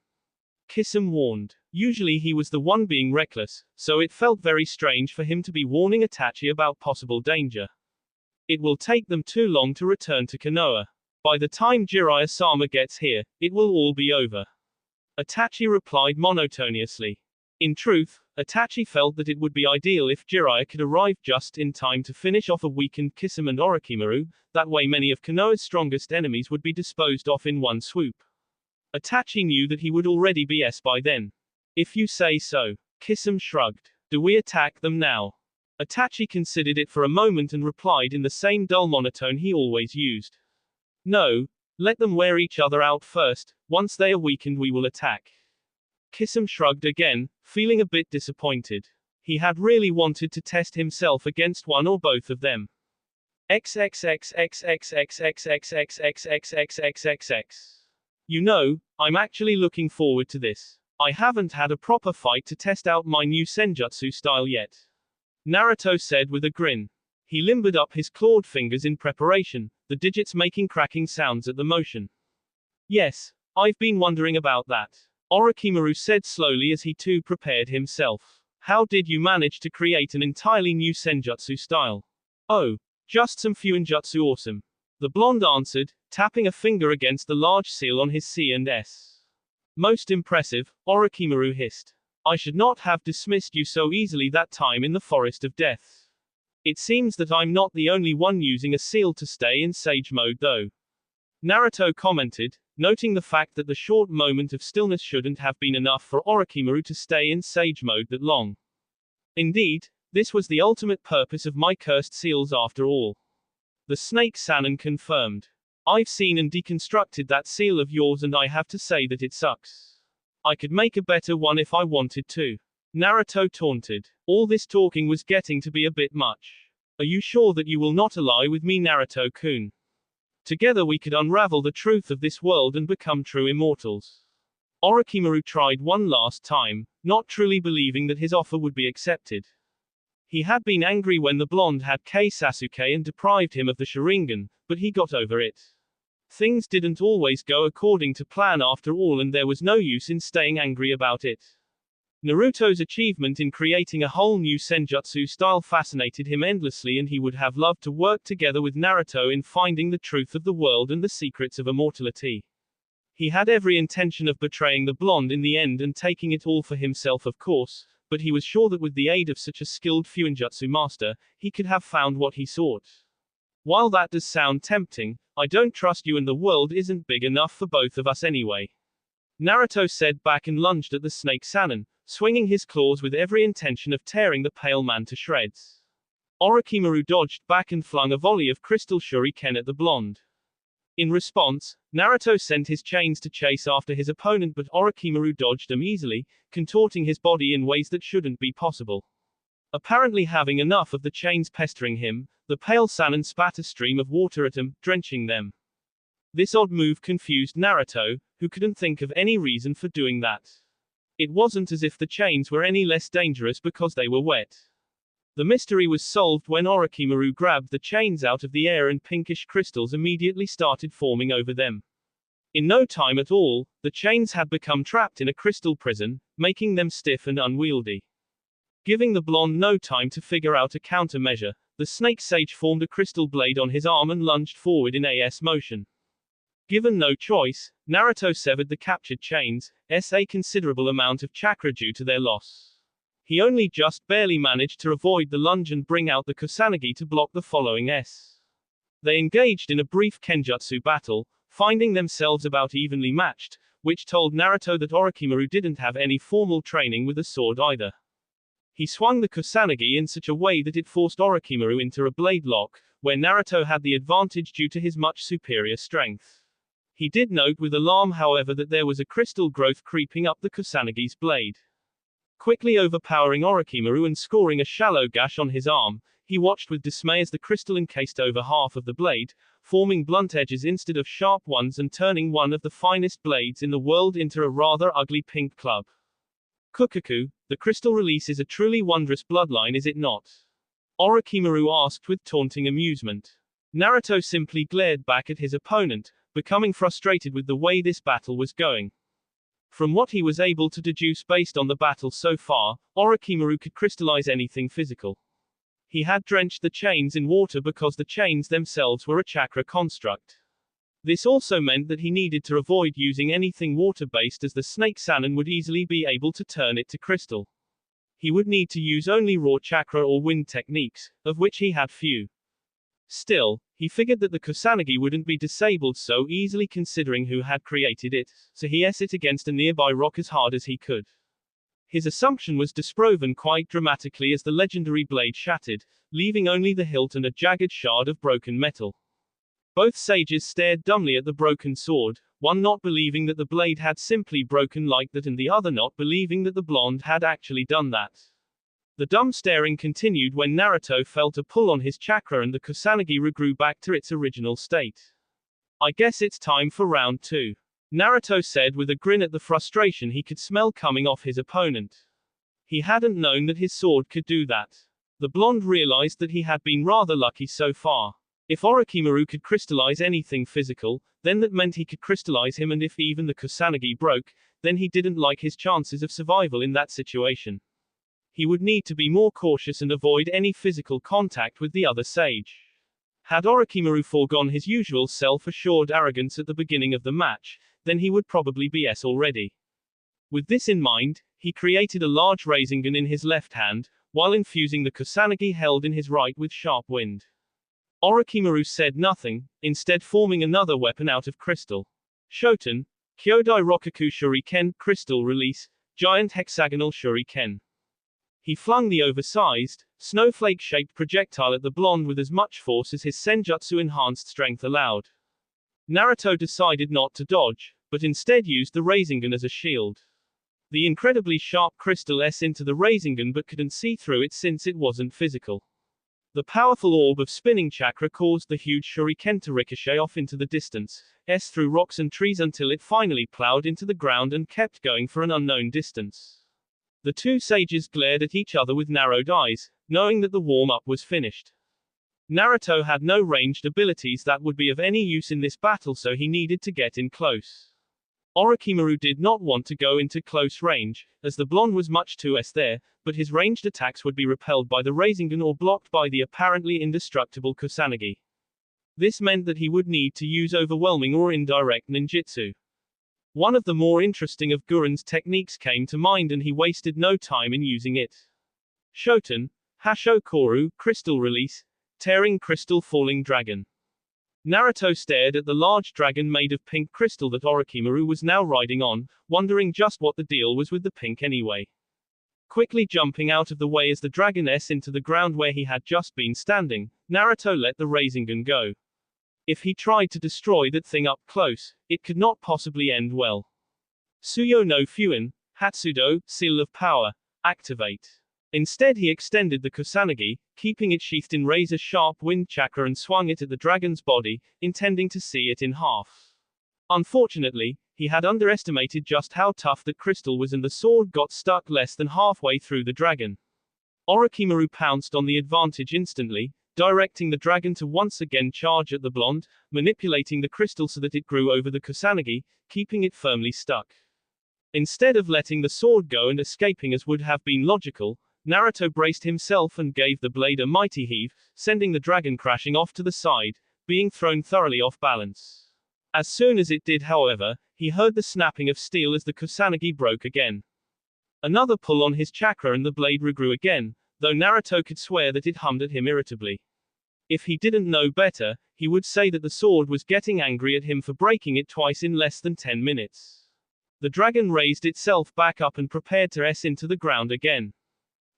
Kisame warned. Usually he was the one being reckless, so it felt very strange for him to be warning Itachi about possible danger. It will take them too long to return to Konoha. By the time Jiraiya-sama gets here, it will all be over. Itachi replied monotonously. In truth, Itachi felt that it would be ideal if Jiraiya could arrive just in time to finish off a weakened Kisame and Orochimaru, that way many of Konoha's strongest enemies would be disposed of in one swoop. Itachi knew that he would already be S by then. If you say so. Kisame shrugged. Do we attack them now? Itachi considered it for a moment and replied in the same dull monotone he always used. No, let them wear each other out first, once they are weakened we will attack. Kisame shrugged again, feeling a bit disappointed. He had really wanted to test himself against one or both of them. XXXXXXXXXXXXXXXXX. You know, I'm actually looking forward to this. I haven't had a proper fight to test out my new senjutsu style yet. Naruto said with a grin. He limbered up his clawed fingers in preparation, the digits making cracking sounds at the motion. Yes, I've been wondering about that. Orochimaru said slowly as he too prepared himself. How did you manage to create an entirely new senjutsu style? Oh, just some fuinjutsu awesome. The blonde answered, tapping a finger against the large seal on his C and S. Most impressive, Orochimaru hissed. I should not have dismissed you so easily that time in the Forest of Death. It seems that I'm not the only one using a seal to stay in sage mode though. Naruto commented, noting the fact that the short moment of stillness shouldn't have been enough for Orochimaru to stay in sage mode that long. Indeed, this was the ultimate purpose of my cursed seals after all. The Snake Sannin confirmed. I've seen and deconstructed that seal of yours and I have to say that it sucks. I could make a better one if I wanted to. Naruto taunted. All this talking was getting to be a bit much. Are you sure that you will not ally with me, Naruto-kun? Together we could unravel the truth of this world and become true immortals. Orochimaru tried one last time, not truly believing that his offer would be accepted. He had been angry when the blonde had Kei Sasuke and deprived him of the Sharingan, but he got over it. Things didn't always go according to plan after all, and there was no use in staying angry about it. Naruto's achievement in creating a whole new senjutsu style fascinated him endlessly, and he would have loved to work together with Naruto in finding the truth of the world and the secrets of immortality. He had every intention of betraying the blonde in the end and taking it all for himself, of course, but he was sure that with the aid of such a skilled fuinjutsu master, he could have found what he sought. While that does sound tempting, I don't trust you, and the world isn't big enough for both of us anyway. Naruto said back and lunged at the Snake Sannin, swinging his claws with every intention of tearing the pale man to shreds. Orochimaru dodged back and flung a volley of crystal shuriken at the blonde. In response, Naruto sent his chains to chase after his opponent, but Orochimaru dodged them easily, contorting his body in ways that shouldn't be possible. Apparently having enough of the chains pestering him, the pale Sannin spat a stream of water at him, drenching them. This odd move confused Naruto, who couldn't think of any reason for doing that. It wasn't as if the chains were any less dangerous because they were wet. The mystery was solved when Orochimaru grabbed the chains out of the air and pinkish crystals immediately started forming over them. In no time at all, the chains had become trapped in a crystal prison, making them stiff and unwieldy. Giving the blonde no time to figure out a countermeasure, the snake sage formed a crystal blade on his arm and lunged forward in AS motion. Given no choice, Naruto severed the captured chains, a considerable amount of chakra due to their loss. He only just barely managed to avoid the lunge and bring out the Kusanagi to block the following S. They engaged in a brief kenjutsu battle, finding themselves about evenly matched, which told Naruto that Orochimaru didn't have any formal training with the sword either. He swung the Kusanagi in such a way that it forced Orochimaru into a blade lock, where Naruto had the advantage due to his much superior strength. He did note with alarm, however, that there was a crystal growth creeping up the Kusanagi's blade. Quickly overpowering Orochimaru and scoring a shallow gash on his arm, he watched with dismay as the crystal encased over half of the blade, forming blunt edges instead of sharp ones and turning one of the finest blades in the world into a rather ugly pink club. Kukaku, the crystal release is a truly wondrous bloodline, is it not? Orochimaru asked with taunting amusement. Naruto simply glared back at his opponent, becoming frustrated with the way this battle was going. From what he was able to deduce based on the battle so far, Orochimaru could crystallize anything physical. He had drenched the chains in water because the chains themselves were a chakra construct. This also meant that he needed to avoid using anything water-based, as the snake Sannin would easily be able to turn it to crystal. He would need to use only raw chakra or wind techniques, of which he had few. Still, he figured that the Kusanagi wouldn't be disabled so easily considering who had created it, so he s it against a nearby rock as hard as he could. His assumption was disproven quite dramatically as the legendary blade shattered, leaving only the hilt and a jagged shard of broken metal. Both sages stared dumbly at the broken sword, one not believing that the blade had simply broken like that and the other not believing that the blonde had actually done that. The dumb staring continued when Naruto felt a pull on his chakra and the Kusanagi regrew back to its original state. I guess it's time for round 2. Naruto said with a grin at the frustration he could smell coming off his opponent. He hadn't known that his sword could do that. The blonde realized that he had been rather lucky so far. If Orochimaru could crystallize anything physical, then that meant he could crystallize him, and if even the Kusanagi broke, then he didn't like his chances of survival in that situation. He would need to be more cautious and avoid any physical contact with the other sage. Had Orochimaru foregone his usual self-assured arrogance at the beginning of the match, then he would probably be S already. With this in mind, he created a large Rasengan in his left hand, while infusing the Kusanagi held in his right with sharp wind. Orochimaru said nothing, instead forming another weapon out of crystal. Shoten, Kyodai Rokaku Shuriken, crystal release, giant hexagonal shuriken. He flung the oversized, snowflake-shaped projectile at the blonde with as much force as his senjutsu-enhanced strength allowed. Naruto decided not to dodge, but instead used the Rasengan as a shield. The incredibly sharp crystal s into the Rasengan but couldn't see through it since it wasn't physical. The powerful orb of spinning chakra caused the huge shuriken to ricochet off into the distance, through rocks and trees until it finally plowed into the ground and kept going for an unknown distance. The two sages glared at each other with narrowed eyes, knowing that the warm-up was finished. Naruto had no ranged abilities that would be of any use in this battle, so he needed to get in close. Orochimaru did not want to go into close range, as the blonde was much too there, but his ranged attacks would be repelled by the Rasengan or blocked by the apparently indestructible Kusanagi. This meant that he would need to use overwhelming or indirect ninjutsu. One of the more interesting of Guren's techniques came to mind and he wasted no time in using it. Shoten, Hasho Koru, crystal release, tearing crystal falling dragon. Naruto stared at the large dragon made of pink crystal that Orochimaru was now riding on, wondering just what the deal was with the pink anyway. Quickly jumping out of the way as the dragon s into the ground where he had just been standing, Naruto let the Rasengan go. If he tried to destroy that thing up close, it could not possibly end well. Suyo no Fuin, Hatsudo, Seal of Power, activate. Instead he extended the Kusanagi, keeping it sheathed in razor-sharp wind chakra and swung it at the dragon's body, intending to see it in half. Unfortunately, he had underestimated just how tough that crystal was and the sword got stuck less than halfway through the dragon. Orochimaru pounced on the advantage instantly, directing the dragon to once again charge at the blonde, manipulating the crystal so that it grew over the Kusanagi, keeping it firmly stuck. Instead of letting the sword go and escaping as would have been logical, Naruto braced himself and gave the blade a mighty heave, sending the dragon crashing off to the side, being thrown thoroughly off balance. As soon as it did, however, he heard the snapping of steel as the Kusanagi broke again. Another pull on his chakra and the blade regrew again, though Naruto could swear that it hummed at him irritably. If he didn't know better, he would say that the sword was getting angry at him for breaking it twice in less than 10 minutes. The dragon raised itself back up and prepared to S into the ground again.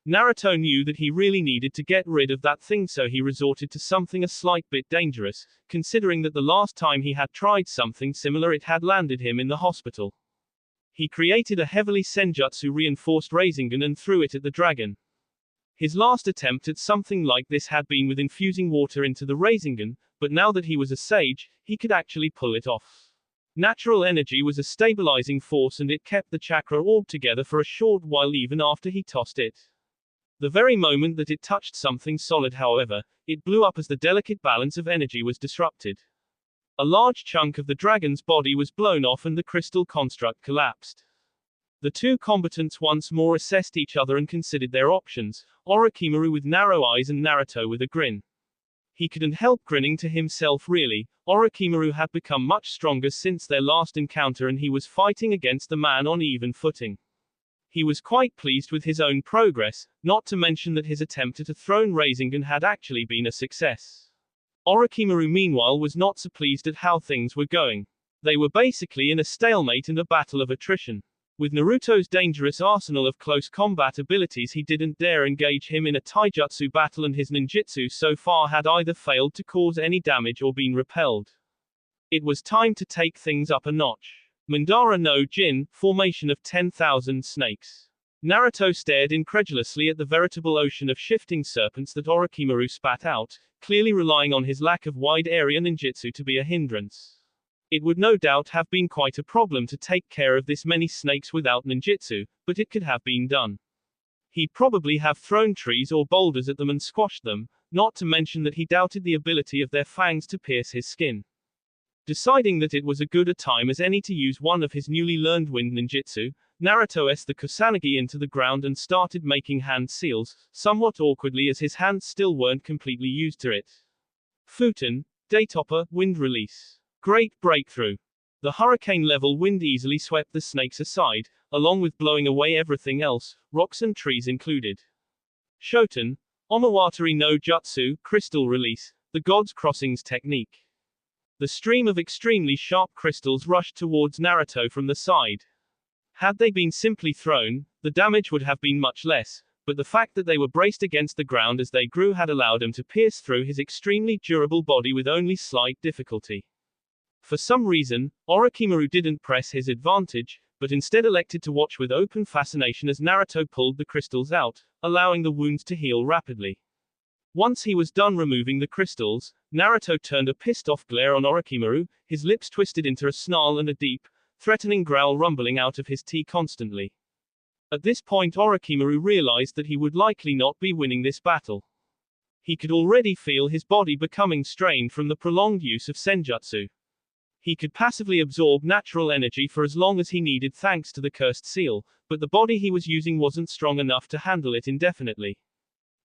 Naruto knew that he really needed to get rid of that thing, so he resorted to something a slight bit dangerous, considering that the last time he had tried something similar it had landed him in the hospital. He created a heavily senjutsu reinforced Rasengan and threw it at the dragon. His last attempt at something like this had been with infusing water into the Rasengan, but now that he was a sage, he could actually pull it off. Natural energy was a stabilizing force and it kept the chakra orb together for a short while even after he tossed it. The very moment that it touched something solid, however, it blew up as the delicate balance of energy was disrupted. A large chunk of the dragon's body was blown off and the crystal construct collapsed. The two combatants once more assessed each other and considered their options, Orochimaru with narrow eyes and Naruto with a grin. He couldn't help grinning to himself really. Orochimaru had become much stronger since their last encounter and he was fighting against the man on even footing. He was quite pleased with his own progress, not to mention that his attempt at a thrown Rasengan had actually been a success. Orochimaru meanwhile was not so pleased at how things were going. They were basically in a stalemate and a battle of attrition. With Naruto's dangerous arsenal of close combat abilities, he didn't dare engage him in a taijutsu battle and his ninjutsu so far had either failed to cause any damage or been repelled. It was time to take things up a notch. Mandara no Jin, formation of 10,000 snakes. Naruto stared incredulously at the veritable ocean of shifting serpents that Orochimaru spat out, clearly relying on his lack of wide area ninjutsu to be a hindrance. It would no doubt have been quite a problem to take care of this many snakes without ninjutsu, but it could have been done. He'd probably have thrown trees or boulders at them and squashed them, not to mention that he doubted the ability of their fangs to pierce his skin. Deciding that it was as good a time as any to use one of his newly learned wind ninjutsu, Naruto S the Kusanagi into the ground and started making hand seals, somewhat awkwardly as his hands still weren't completely used to it. Futen, Daytopper, wind release. Great breakthrough. The hurricane-level wind easily swept the snakes aside, along with blowing away everything else, rocks and trees included. Shoten, Omawatari no Jutsu, crystal release, the God's Crossings technique. The stream of extremely sharp crystals rushed towards Naruto from the side. Had they been simply thrown, the damage would have been much less, but the fact that they were braced against the ground as they grew had allowed him to pierce through his extremely durable body with only slight difficulty. For some reason, Orochimaru didn't press his advantage, but instead elected to watch with open fascination as Naruto pulled the crystals out, allowing the wounds to heal rapidly. Once he was done removing the crystals, Naruto turned a pissed-off glare on Orochimaru, his lips twisted into a snarl and a deep, threatening growl rumbling out of his teeth constantly. At this point Orochimaru realized that he would likely not be winning this battle. He could already feel his body becoming strained from the prolonged use of senjutsu. He could passively absorb natural energy for as long as he needed thanks to the cursed seal, but the body he was using wasn't strong enough to handle it indefinitely.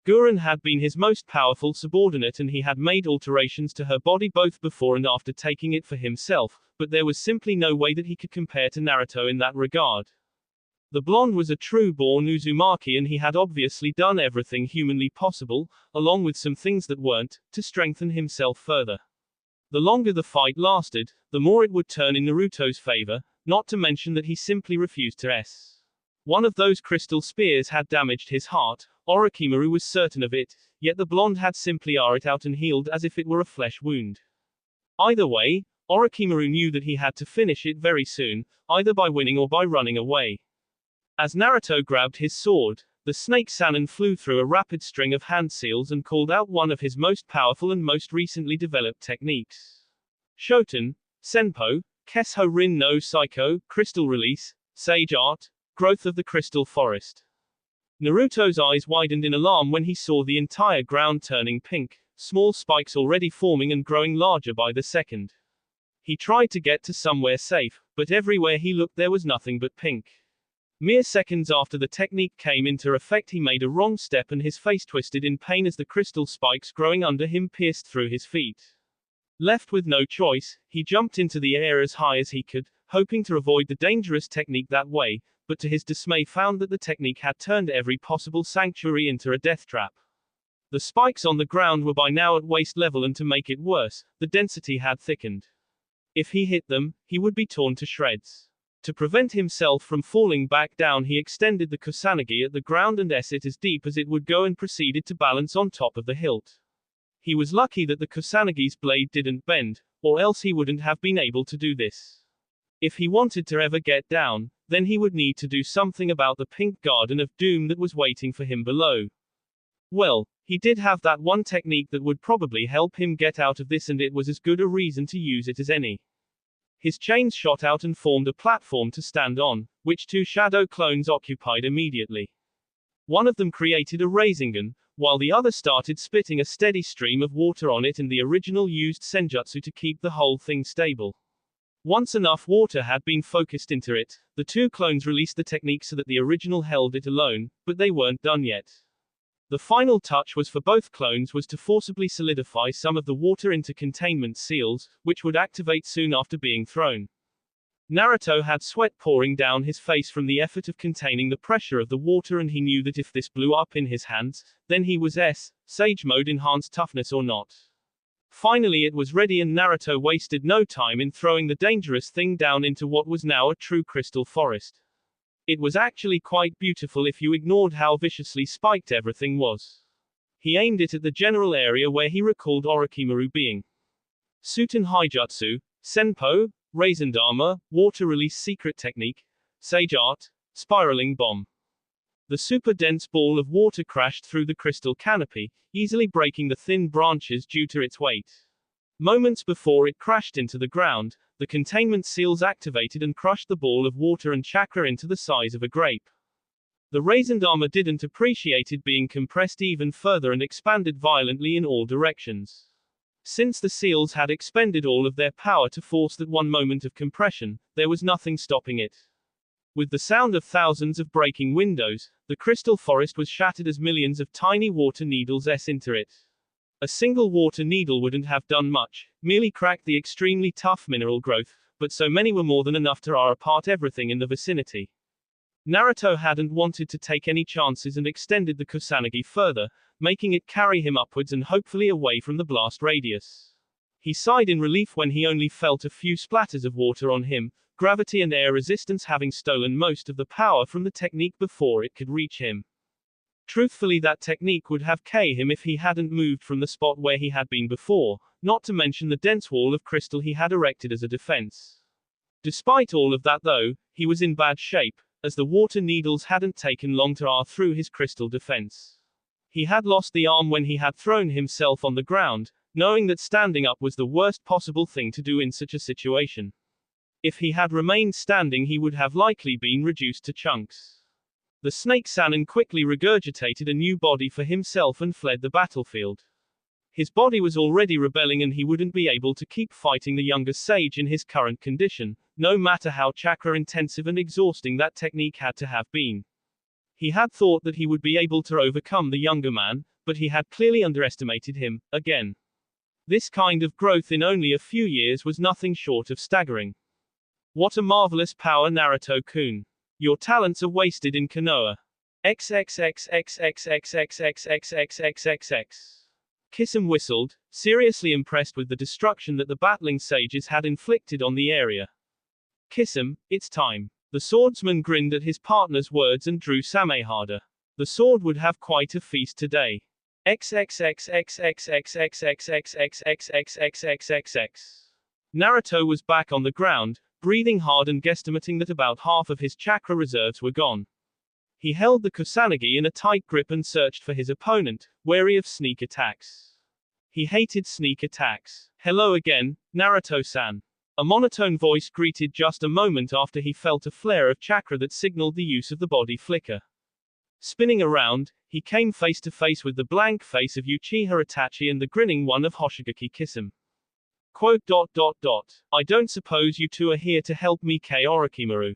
Gurren had been his most powerful subordinate and he had made alterations to her body both before and after taking it for himself, but there was simply no way that he could compare to Naruto in that regard. The blonde was a true-born Uzumaki and he had obviously done everything humanly possible, along with some things that weren't, to strengthen himself further. The longer the fight lasted, the more it would turn in Naruto's favor, not to mention that he simply refused to S. One of those crystal spears had damaged his heart, Orochimaru was certain of it, yet the blonde had simply R it out and healed as if it were a flesh wound. Either way, Orochimaru knew that he had to finish it very soon, either by winning or by running away. As Naruto grabbed his sword, the snake Sannin flew through a rapid string of hand seals and called out one of his most powerful and most recently developed techniques. Shoten, Senpo, Kesho Rin no Psycho, crystal release, sage art, growth of the crystal forest. Naruto's eyes widened in alarm when he saw the entire ground turning pink, small spikes already forming and growing larger by the second. He tried to get to somewhere safe, but everywhere he looked there was nothing but pink. Mere seconds after the technique came into effect, he made a wrong step and his face twisted in pain as the crystal spikes growing under him pierced through his feet. Left with no choice, he jumped into the air as high as he could, hoping to avoid the dangerous technique that way, but to his dismay found that the technique had turned every possible sanctuary into a death trap. The spikes on the ground were by now at waist level, and to make it worse, the density had thickened. If he hit them, he would be torn to shreds. To prevent himself from falling back down, he extended the kusanagi at the ground and s it as deep as it would go and proceeded to balance on top of the hilt. He was lucky that the kusanagi's blade didn't bend, or else he wouldn't have been able to do this. If he wanted to ever get down, then he would need to do something about the pink garden of doom that was waiting for him below. Well, he did have that one technique that would probably help him get out of this, and it was as good a reason to use it as any. His chains shot out and formed a platform to stand on, which two shadow clones occupied immediately. One of them created a Rasengan, while the other started spitting a steady stream of water on it, and the original used senjutsu to keep the whole thing stable. Once enough water had been focused into it, the two clones released the technique so that the original held it alone, but they weren't done yet. The final touch was for both clones was to forcibly solidify some of the water into containment seals, which would activate soon after being thrown. Naruto had sweat pouring down his face from the effort of containing the pressure of the water, and he knew that if this blew up in his hands, then he was Sage Mode enhanced toughness or not. Finally it was ready, and Naruto wasted no time in throwing the dangerous thing down into what was now a true crystal forest. It was actually quite beautiful if you ignored how viciously spiked everything was. He aimed it at the general area where he recalled Orochimaru being. Suten Haijutsu, Senpo, Raisendama, Water Release Secret Technique, Sage Art, Spiraling Bomb. The super dense ball of water crashed through the crystal canopy, easily breaking the thin branches due to its weight. Moments before it crashed into the ground, the containment seals activated and crushed the ball of water and chakra into the size of a grape. The Raisendama didn't appreciate it being compressed even further and expanded violently in all directions. Since the seals had expended all of their power to force that one moment of compression, there was nothing stopping it. With the sound of thousands of breaking windows, the crystal forest was shattered as millions of tiny water needles entered it. A single water needle wouldn't have done much, merely cracked the extremely tough mineral growth, but so many were more than enough to tear apart everything in the vicinity. Naruto hadn't wanted to take any chances and extended the kusanagi further, making it carry him upwards and hopefully away from the blast radius. He sighed in relief when he only felt a few splatters of water on him, gravity and air resistance having stolen most of the power from the technique before it could reach him. Truthfully, that technique would have killed him if he hadn't moved from the spot where he had been before, not to mention the dense wall of crystal he had erected as a defense. Despite all of that though, he was in bad shape, as the water needles hadn't taken long to tear through his crystal defense. He had lost the arm when he had thrown himself on the ground, knowing that standing up was the worst possible thing to do in such a situation. If he had remained standing, he would have likely been reduced to chunks. The snake Sannin quickly regurgitated a new body for himself and fled the battlefield. His body was already rebelling, and he wouldn't be able to keep fighting the younger sage in his current condition, no matter how chakra-intensive and exhausting that technique had to have been. He had thought that he would be able to overcome the younger man, but he had clearly underestimated him, again. This kind of growth in only a few years was nothing short of staggering. What a marvelous power, Naruto-kun. Your talents are wasted in Konoha. XXXXXXXXXXXXXXX. Kisame whistled, seriously impressed with the destruction that the battling sages had inflicted on the area. Kisame, it's time. The swordsman grinned at his partner's words and drew Samehada. The sword would have quite a feast today. XXXXXXXXXXXXXXXXXXX. Naruto was back on the ground, breathing hard and guesstimating that about half of his chakra reserves were gone. He held the kusanagi in a tight grip and searched for his opponent, wary of sneak attacks. He hated sneak attacks. Hello again, Naruto-san. A monotone voice greeted just a moment after he felt a flare of chakra that signaled the use of the body flicker. Spinning around, he came face to face with the blank face of Uchiha Itachi and the grinning one of Hoshigaki Kisame. "I don't suppose you two are here to help me kill Orochimaru?"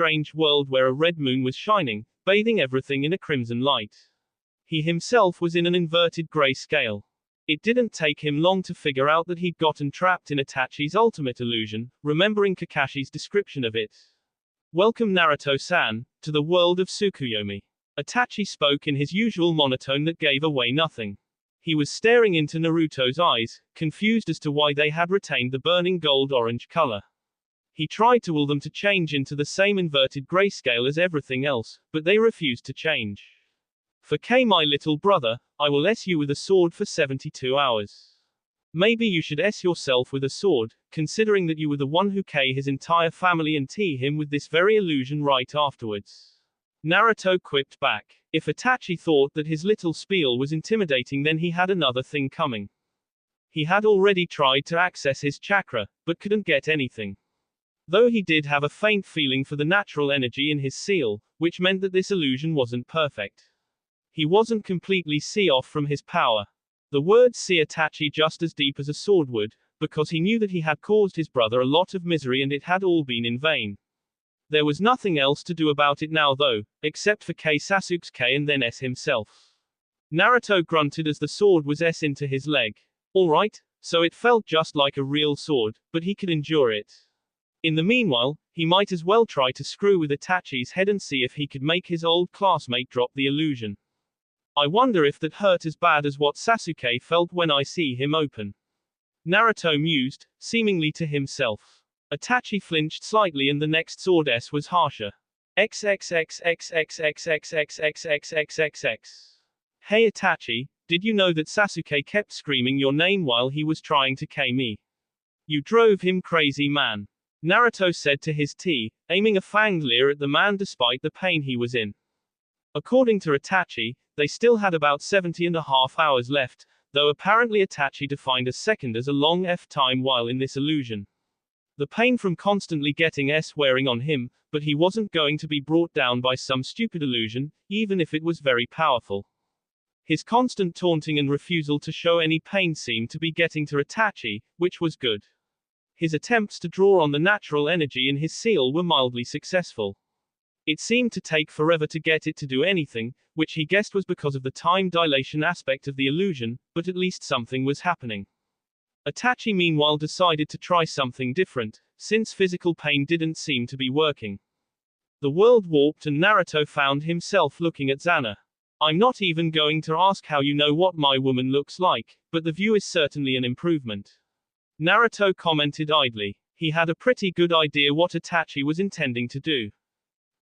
strange world where a red moon was shining, bathing everything in a crimson light. He himself was in an inverted gray scale. It didn't take him long to figure out that he'd gotten trapped in Itachi's ultimate illusion, remembering Kakashi's description of it. Welcome Naruto-san, to the world of Tsukuyomi. Itachi spoke in his usual monotone that gave away nothing. He was staring into Naruto's eyes, confused as to why they had retained the burning gold-orange color. He tried to will them to change into the same inverted grayscale as everything else, but they refused to change. For K, my little brother, I will S you with a sword for 72 hours. Maybe you should S yourself with a sword, considering that you were the one who K his entire family and T him with this very illusion right afterwards. Naruto quipped back. If Itachi thought that his little spiel was intimidating, then he had another thing coming. He had already tried to access his chakra, but couldn't get anything. Though he did have a faint feeling for the natural energy in his seal, which meant that this illusion wasn't perfect. He wasn't completely off from his power. The words see Itachi just as deep as a sword would, because he knew that he had caused his brother a lot of misery and it had all been in vain. There was nothing else to do about it now though, except for Sasuke and then himself. Naruto grunted as the sword was into his leg. Alright, so it felt just like a real sword, but he could endure it. In the meanwhile, he might as well try to screw with Itachi's head and see if he could make his old classmate drop the illusion. I wonder if that hurt as bad as what Sasuke felt when I see him open. Naruto mused, seemingly to himself. Itachi flinched slightly and the next sword was harsher. XXXXXXXXXXXXXX. Hey Itachi, did you know that Sasuke kept screaming your name while he was trying to kill me? You drove him crazy, man. Naruto said to his aiming a fanged leer at the man despite the pain he was in. According to Itachi, they still had about 70.5 hours left, though apparently Itachi defined a second as a long time while in this illusion. The pain from constantly getting wearing on him, but he wasn't going to be brought down by some stupid illusion, even if it was very powerful. His constant taunting and refusal to show any pain seemed to be getting to Itachi, which was good. His attempts to draw on the natural energy in his seal were mildly successful. It seemed to take forever to get it to do anything, which he guessed was because of the time dilation aspect of the illusion, but at least something was happening. Itachi meanwhile decided to try something different, since physical pain didn't seem to be working. The world warped and Naruto found himself looking at Xana. I'm not even going to ask how you know what my woman looks like, but the view is certainly an improvement. Naruto commented idly. He had a pretty good idea what Itachi was intending to do.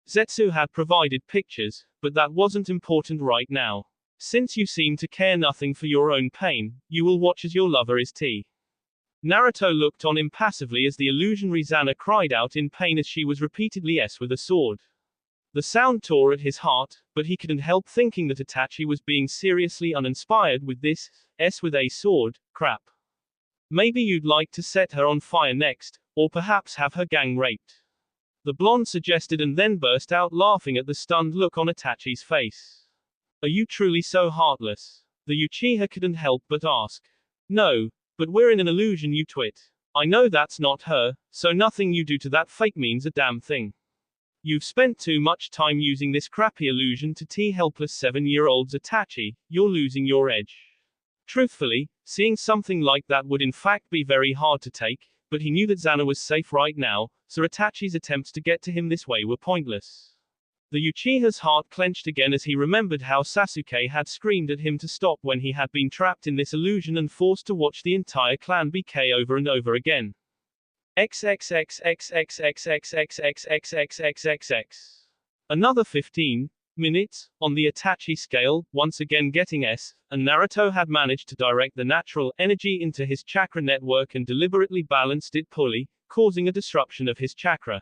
Zetsu had provided pictures, but that wasn't important right now. Since you seem to care nothing for your own pain, you will watch as your lover is Naruto looked on impassively as the illusionary Xana cried out in pain as she was repeatedly with a sword. The sound tore at his heart, but he couldn't help thinking that Itachi was being seriously uninspired with this, with a sword, crap. Maybe you'd like to set her on fire next, or perhaps have her gang raped. The blonde suggested and then burst out laughing at the stunned look on Itachi's face. Are you truly so heartless? The Uchiha couldn't help but ask. No, but we're in an illusion, you twit. I know that's not her, so nothing you do to that fake means a damn thing. You've spent too much time using this crappy illusion to helpless 7-year-olds Itachi, you're losing your edge. Truthfully, seeing something like that would in fact be very hard to take, but he knew that Xana was safe right now, so Itachi's attempts to get to him this way were pointless. The Uchiha's heart clenched again as he remembered how Sasuke had screamed at him to stop when he had been trapped in this illusion and forced to watch the entire clan be KO'd over and over again. XXXXXXXXXXXXXXX. Another 15 minutes, on the Itachi scale, once again getting and Naruto had managed to direct the natural energy into his chakra network and deliberately balanced it poorly, causing a disruption of his chakra.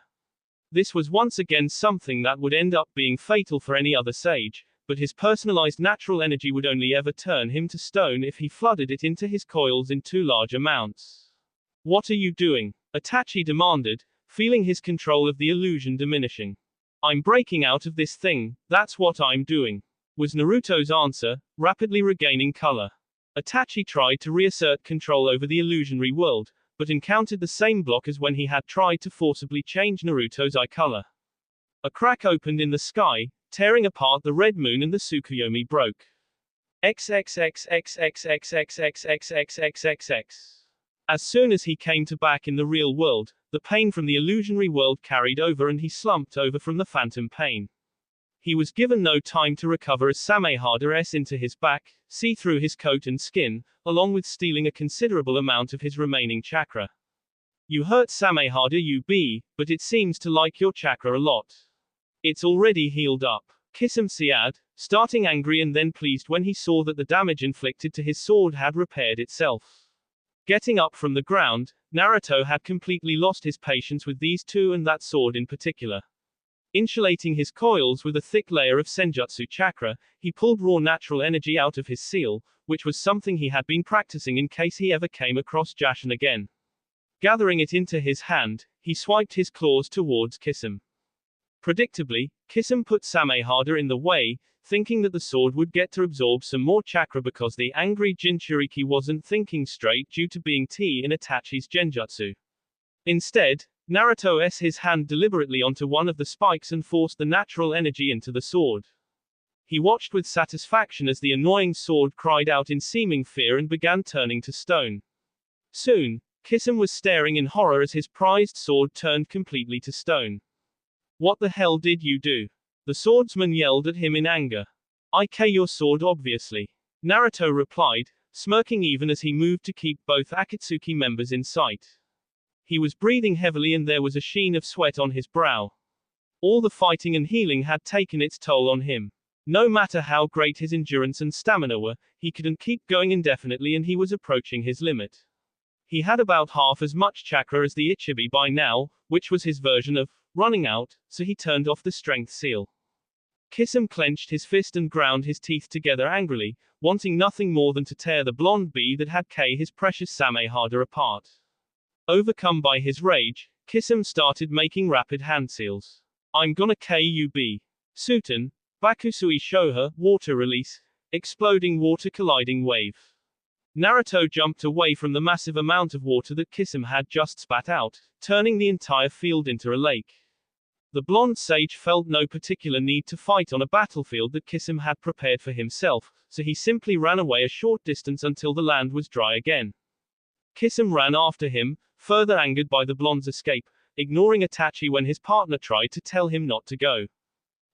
This was once again something that would end up being fatal for any other sage, but his personalized natural energy would only ever turn him to stone if he flooded it into his coils in too large amounts. What are you doing? Itachi demanded, feeling his control of the illusion diminishing. I'm breaking out of this thing, that's what I'm doing, was Naruto's answer, rapidly regaining color. Itachi tried to reassert control over the illusionary world, but encountered the same block as when he had tried to forcibly change Naruto's eye color. A crack opened in the sky, tearing apart the red moon and the Tsukuyomi broke. XXXXXXXXXXXXXXX. As soon as he came to back in the real world, the pain from the illusionary world carried over and he slumped over from the phantom pain. He was given no time to recover as Samehada into his back, see through his coat and skin, along with stealing a considerable amount of his remaining chakra. You hurt Samehada but it seems to like your chakra a lot. It's already healed up. Kisame said, starting angry and then pleased when he saw that the damage inflicted to his sword had repaired itself. Getting up from the ground, Naruto had completely lost his patience with these two and that sword in particular. Insulating his coils with a thick layer of senjutsu chakra, he pulled raw natural energy out of his seal, which was something he had been practicing in case he ever came across Jashin again. Gathering it into his hand, he swiped his claws towards Kisame. Predictably, Kisame put Samehada in the way, thinking that the sword would get to absorb some more chakra because the angry Jinchuriki wasn't thinking straight due to being T in Itachi's genjutsu. Instead, Naruto s his hand deliberately onto one of the spikes and forced the natural energy into the sword. He watched with satisfaction as the annoying sword cried out in seeming fear and began turning to stone. Soon, Kisame was staring in horror as his prized sword turned completely to stone. What the hell did you do? The swordsman yelled at him in anger. I K your sword obviously. Naruto replied, smirking even as he moved to keep both Akatsuki members in sight. He was breathing heavily and there was a sheen of sweat on his brow. All the fighting and healing had taken its toll on him. No matter how great his endurance and stamina were, he couldn't keep going indefinitely and he was approaching his limit. He had about half as much chakra as the Ichibi by now, which was his version of running out, so he turned off the strength seal. Kisame clenched his fist and ground his teeth together angrily, wanting nothing more than to tear the blonde bee that had K his precious Samehada apart. Overcome by his rage, Kisame started making rapid hand seals. I'm gonna K you B. Suten, Bakusui Shoha, water release, exploding water colliding wave. Naruto jumped away from the massive amount of water that Kisame had just spat out, turning the entire field into a lake. The blonde sage felt no particular need to fight on a battlefield that Kisame had prepared for himself, so he simply ran away a short distance until the land was dry again. Kisame ran after him, further angered by the blonde's escape, ignoring Itachi when his partner tried to tell him not to go.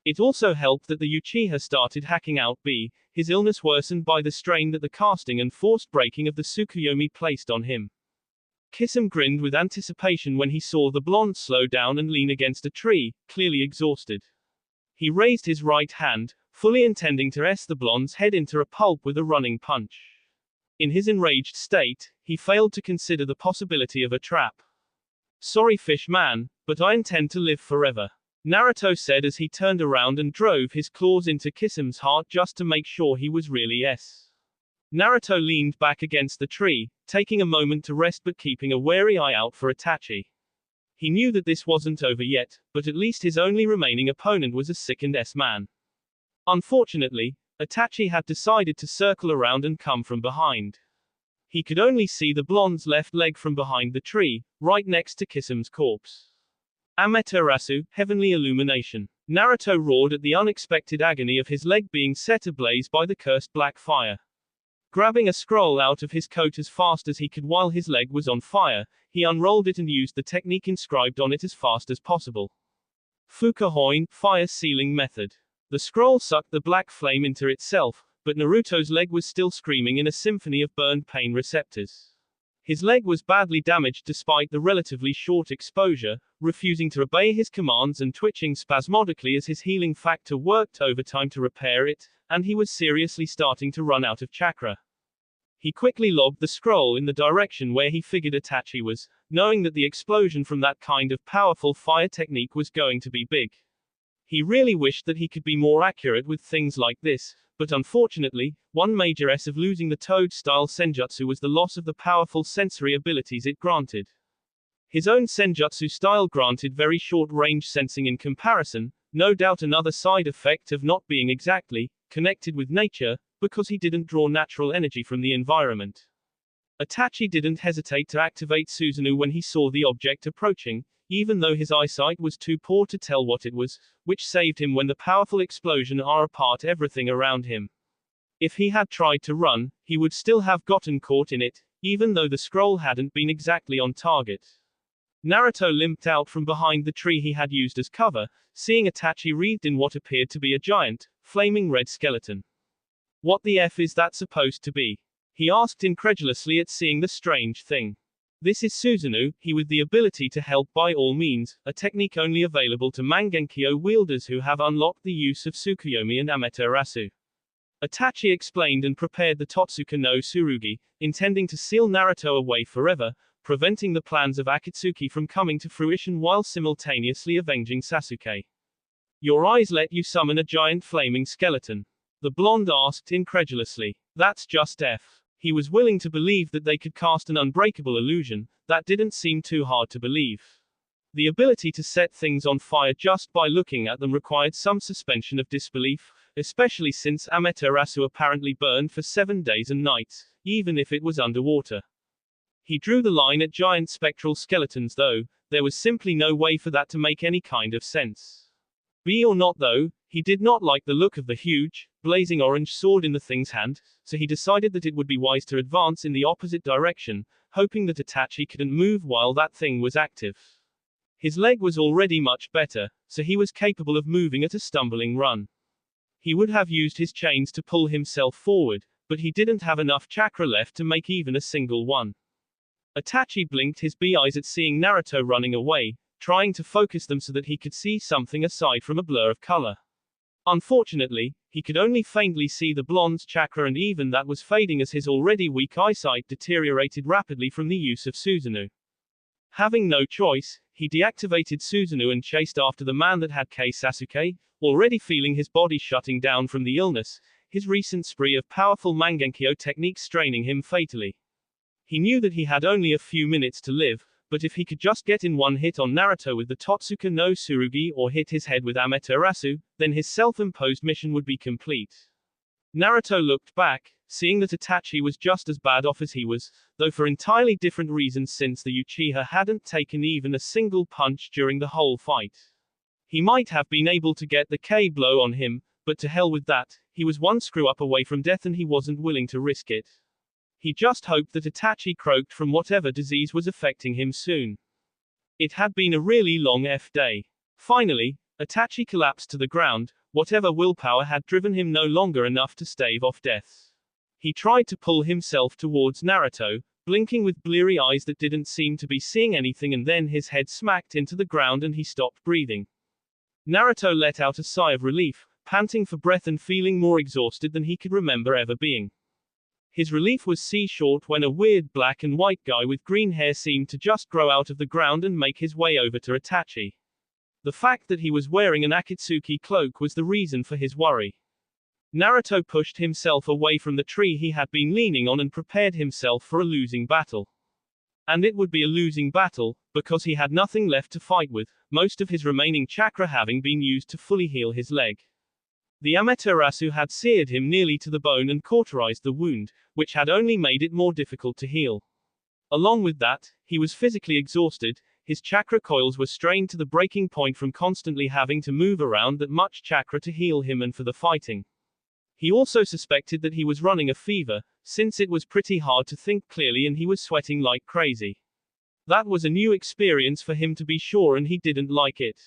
It also helped that the Uchiha started hacking out B, his illness worsened by the strain that the casting and forced breaking of the Tsukuyomi placed on him. Kisame grinned with anticipation when he saw the blonde slow down and lean against a tree, clearly exhausted. He raised his right hand, fully intending to the blonde's head into a pulp with a running punch. In his enraged state, he failed to consider the possibility of a trap. Sorry fish man, but I intend to live forever, Naruto said as he turned around and drove his claws into Kisame's heart just to make sure he was really S. Naruto leaned back against the tree, taking a moment to rest but keeping a wary eye out for Itachi. He knew that this wasn't over yet, but at least his only remaining opponent was a sickened S-man. Unfortunately, Itachi had decided to circle around and come from behind. He could only see the blonde's left leg from behind the tree, right next to Kisame's corpse. Amaterasu, heavenly illumination. Naruto roared at the unexpected agony of his leg being set ablaze by the cursed black fire. Grabbing a scroll out of his coat as fast as he could while his leg was on fire, he unrolled it and used the technique inscribed on it as fast as possible. Fukahoin, fire sealing method. The scroll sucked the black flame into itself, but Naruto's leg was still screaming in a symphony of burned pain receptors. His leg was badly damaged despite the relatively short exposure, refusing to obey his commands and twitching spasmodically as his healing factor worked overtime to repair it, and he was seriously starting to run out of chakra. He quickly lobbed the scroll in the direction where he figured Itachi was, knowing that the explosion from that kind of powerful fire technique was going to be big. He really wished that he could be more accurate with things like this, but unfortunately, one major S of losing the Toad-style senjutsu was the loss of the powerful sensory abilities it granted. His own senjutsu style granted very short-range sensing in comparison, no doubt another side effect of not being exactly connected with nature, because he didn't draw natural energy from the environment. Itachi didn't hesitate to activate Susanoo when he saw the object approaching, even though his eyesight was too poor to tell what it was, which saved him when the powerful explosion tore apart everything around him. If he had tried to run, he would still have gotten caught in it, even though the scroll hadn't been exactly on target. Naruto limped out from behind the tree he had used as cover, seeing Itachi wreathed in what appeared to be a giant, flaming red skeleton. What the F is that supposed to be? He asked incredulously at seeing the strange thing. This is Susanoo, he with the ability to help by all means, a technique only available to Mangenkyo wielders who have unlocked the use of Tsukuyomi and Amaterasu. Itachi explained and prepared the Totsuka no Tsurugi, intending to seal Naruto away forever, preventing the plans of Akatsuki from coming to fruition while simultaneously avenging Sasuke. Your eyes let you summon a giant flaming skeleton. The blonde asked incredulously. That's just F. He was willing to believe that they could cast an unbreakable illusion. That didn't seem too hard to believe. The ability to set things on fire just by looking at them required some suspension of disbelief, especially since Amaterasu apparently burned for 7 days and nights, even if it was underwater. He drew the line at giant spectral skeletons though, there was simply no way for that to make any kind of sense. Be or not though, he did not like the look of the huge, blazing orange sword in the thing's hand, so he decided that it would be wise to advance in the opposite direction, hoping that Itachi couldn't move while that thing was active. His leg was already much better, so he was capable of moving at a stumbling run. He would have used his chains to pull himself forward, but he didn't have enough chakra left to make even a single one. Itachi blinked his eyes at seeing Naruto running away, trying to focus them so that he could see something aside from a blur of color. Unfortunately, he could only faintly see the blonde's chakra, and even that was fading as his already weak eyesight deteriorated rapidly from the use of Susanoo. Having no choice, he deactivated Susanoo and chased after the man that had Kei Sasuke, already feeling his body shutting down from the illness, his recent spree of powerful Mangenkyo techniques straining him fatally. He knew that he had only a few minutes to live, but if he could just get in one hit on Naruto with the Totsuka no Tsurugi or hit his head with Amaterasu, then his self-imposed mission would be complete. Naruto looked back, seeing that Itachi was just as bad off as he was, though for entirely different reasons since the Uchiha hadn't taken even a single punch during the whole fight. He might have been able to get the K blow on him, but to hell with that, he was one screw-up away from death and he wasn't willing to risk it. He just hoped that Itachi croaked from whatever disease was affecting him soon. It had been a really long day. Finally, Itachi collapsed to the ground, whatever willpower had driven him no longer enough to stave off death. He tried to pull himself towards Naruto, blinking with bleary eyes that didn't seem to be seeing anything, and then his head smacked into the ground and he stopped breathing. Naruto let out a sigh of relief, panting for breath and feeling more exhausted than he could remember ever being. His relief was short when a weird black and white guy with green hair seemed to just grow out of the ground and make his way over to Itachi. The fact that he was wearing an Akatsuki cloak was the reason for his worry. Naruto pushed himself away from the tree he had been leaning on and prepared himself for a losing battle. And it would be a losing battle, because he had nothing left to fight with, most of his remaining chakra having been used to fully heal his leg. The Amaterasu had seared him nearly to the bone and cauterized the wound, which had only made it more difficult to heal. Along with that, he was physically exhausted, his chakra coils were strained to the breaking point from constantly having to move around that much chakra to heal him and for the fighting. He also suspected that he was running a fever, since it was pretty hard to think clearly and he was sweating like crazy. That was a new experience for him to be sure, and he didn't like it.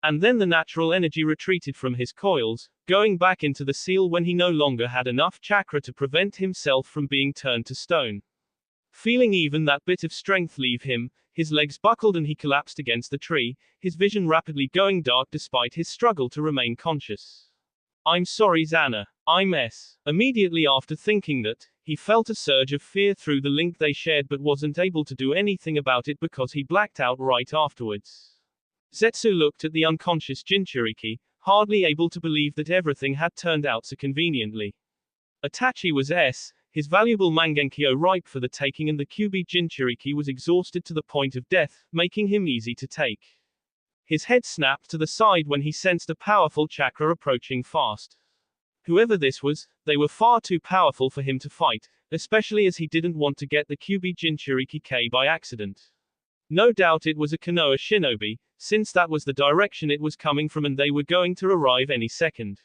And then the natural energy retreated from his coils, going back into the seal when he no longer had enough chakra to prevent himself from being turned to stone. Feeling even that bit of strength leave him, his legs buckled and he collapsed against the tree, his vision rapidly going dark despite his struggle to remain conscious. I'm sorry Xana. I'm S. Immediately after thinking that, he felt a surge of fear through the link they shared but wasn't able to do anything about it because he blacked out right afterwards. Zetsu looked at the unconscious Jinchuriki, hardly able to believe that everything had turned out so conveniently. Itachi was S, his valuable Mangenkyo ripe for the taking, and the Kyuubi Jinchuriki was exhausted to the point of death, making him easy to take. His head snapped to the side when he sensed a powerful chakra approaching fast. Whoever this was, they were far too powerful for him to fight, especially as he didn't want to get the Kyuubi Jinchuriki K by accident. No doubt it was a Konoha shinobi, since that was the direction it was coming from and they were going to arrive any second.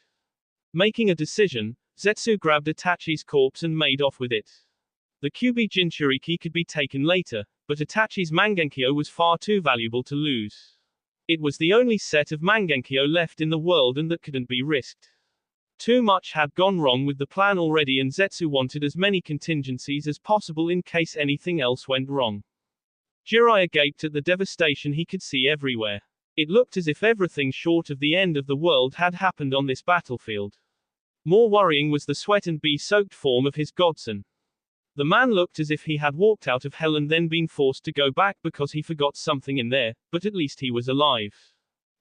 Making a decision, Zetsu grabbed Itachi's corpse and made off with it. The Kyuubi Jinchuriki could be taken later, but Itachi's Mangenkyo was far too valuable to lose. It was the only set of Mangenkyo left in the world and that couldn't be risked. Too much had gone wrong with the plan already, and Zetsu wanted as many contingencies as possible in case anything else went wrong. Jiraiya gaped at the devastation he could see everywhere. It looked as if everything short of the end of the world had happened on this battlefield. More worrying was the sweat and bee-soaked form of his godson. The man looked as if he had walked out of hell and then been forced to go back because he forgot something in there, but at least he was alive.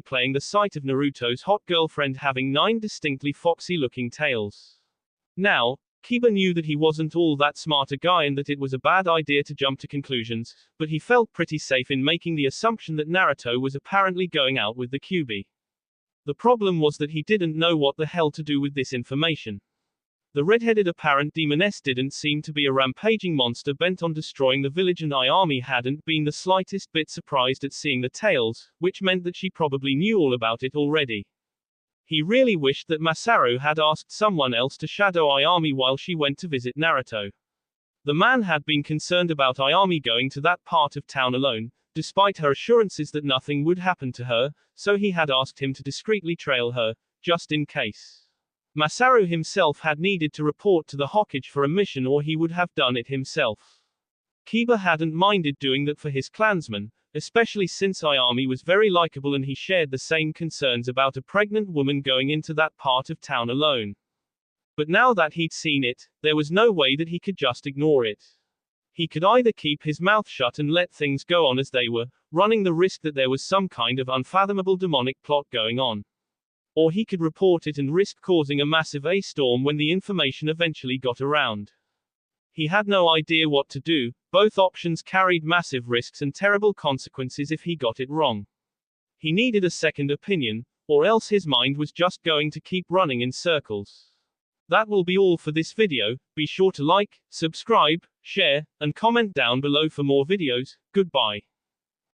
replaying the sight of Naruto's hot girlfriend having 9 distinctly foxy-looking tails. Now, Kiba knew that he wasn't all that smart a guy and that it was a bad idea to jump to conclusions, but he felt pretty safe in making the assumption that Naruto was apparently going out with the Kyuubi. The problem was that he didn't know what the hell to do with this information. The red-headed apparent demoness didn't seem to be a rampaging monster bent on destroying the village, and Ayami hadn't been the slightest bit surprised at seeing the tails, which meant that she probably knew all about it already. He really wished that Masaru had asked someone else to shadow Ayami while she went to visit Naruto. The man had been concerned about Ayami going to that part of town alone, despite her assurances that nothing would happen to her, so he had asked him to discreetly trail her, just in case. Masaru himself had needed to report to the Hokage for a mission, or he would have done it himself. Kiba hadn't minded doing that for his clansmen, especially since Ayami was very likable and he shared the same concerns about a pregnant woman going into that part of town alone. But now that he'd seen it, there was no way that he could just ignore it. He could either keep his mouth shut and let things go on as they were, running the risk that there was some kind of unfathomable demonic plot going on. Or he could report it and risk causing a massive storm when the information eventually got around. He had no idea what to do. Both options carried massive risks and terrible consequences if he got it wrong. He needed a second opinion, or else his mind was just going to keep running in circles. That will be all for this video. Be sure to like, subscribe, share, and comment down below for more videos. Goodbye.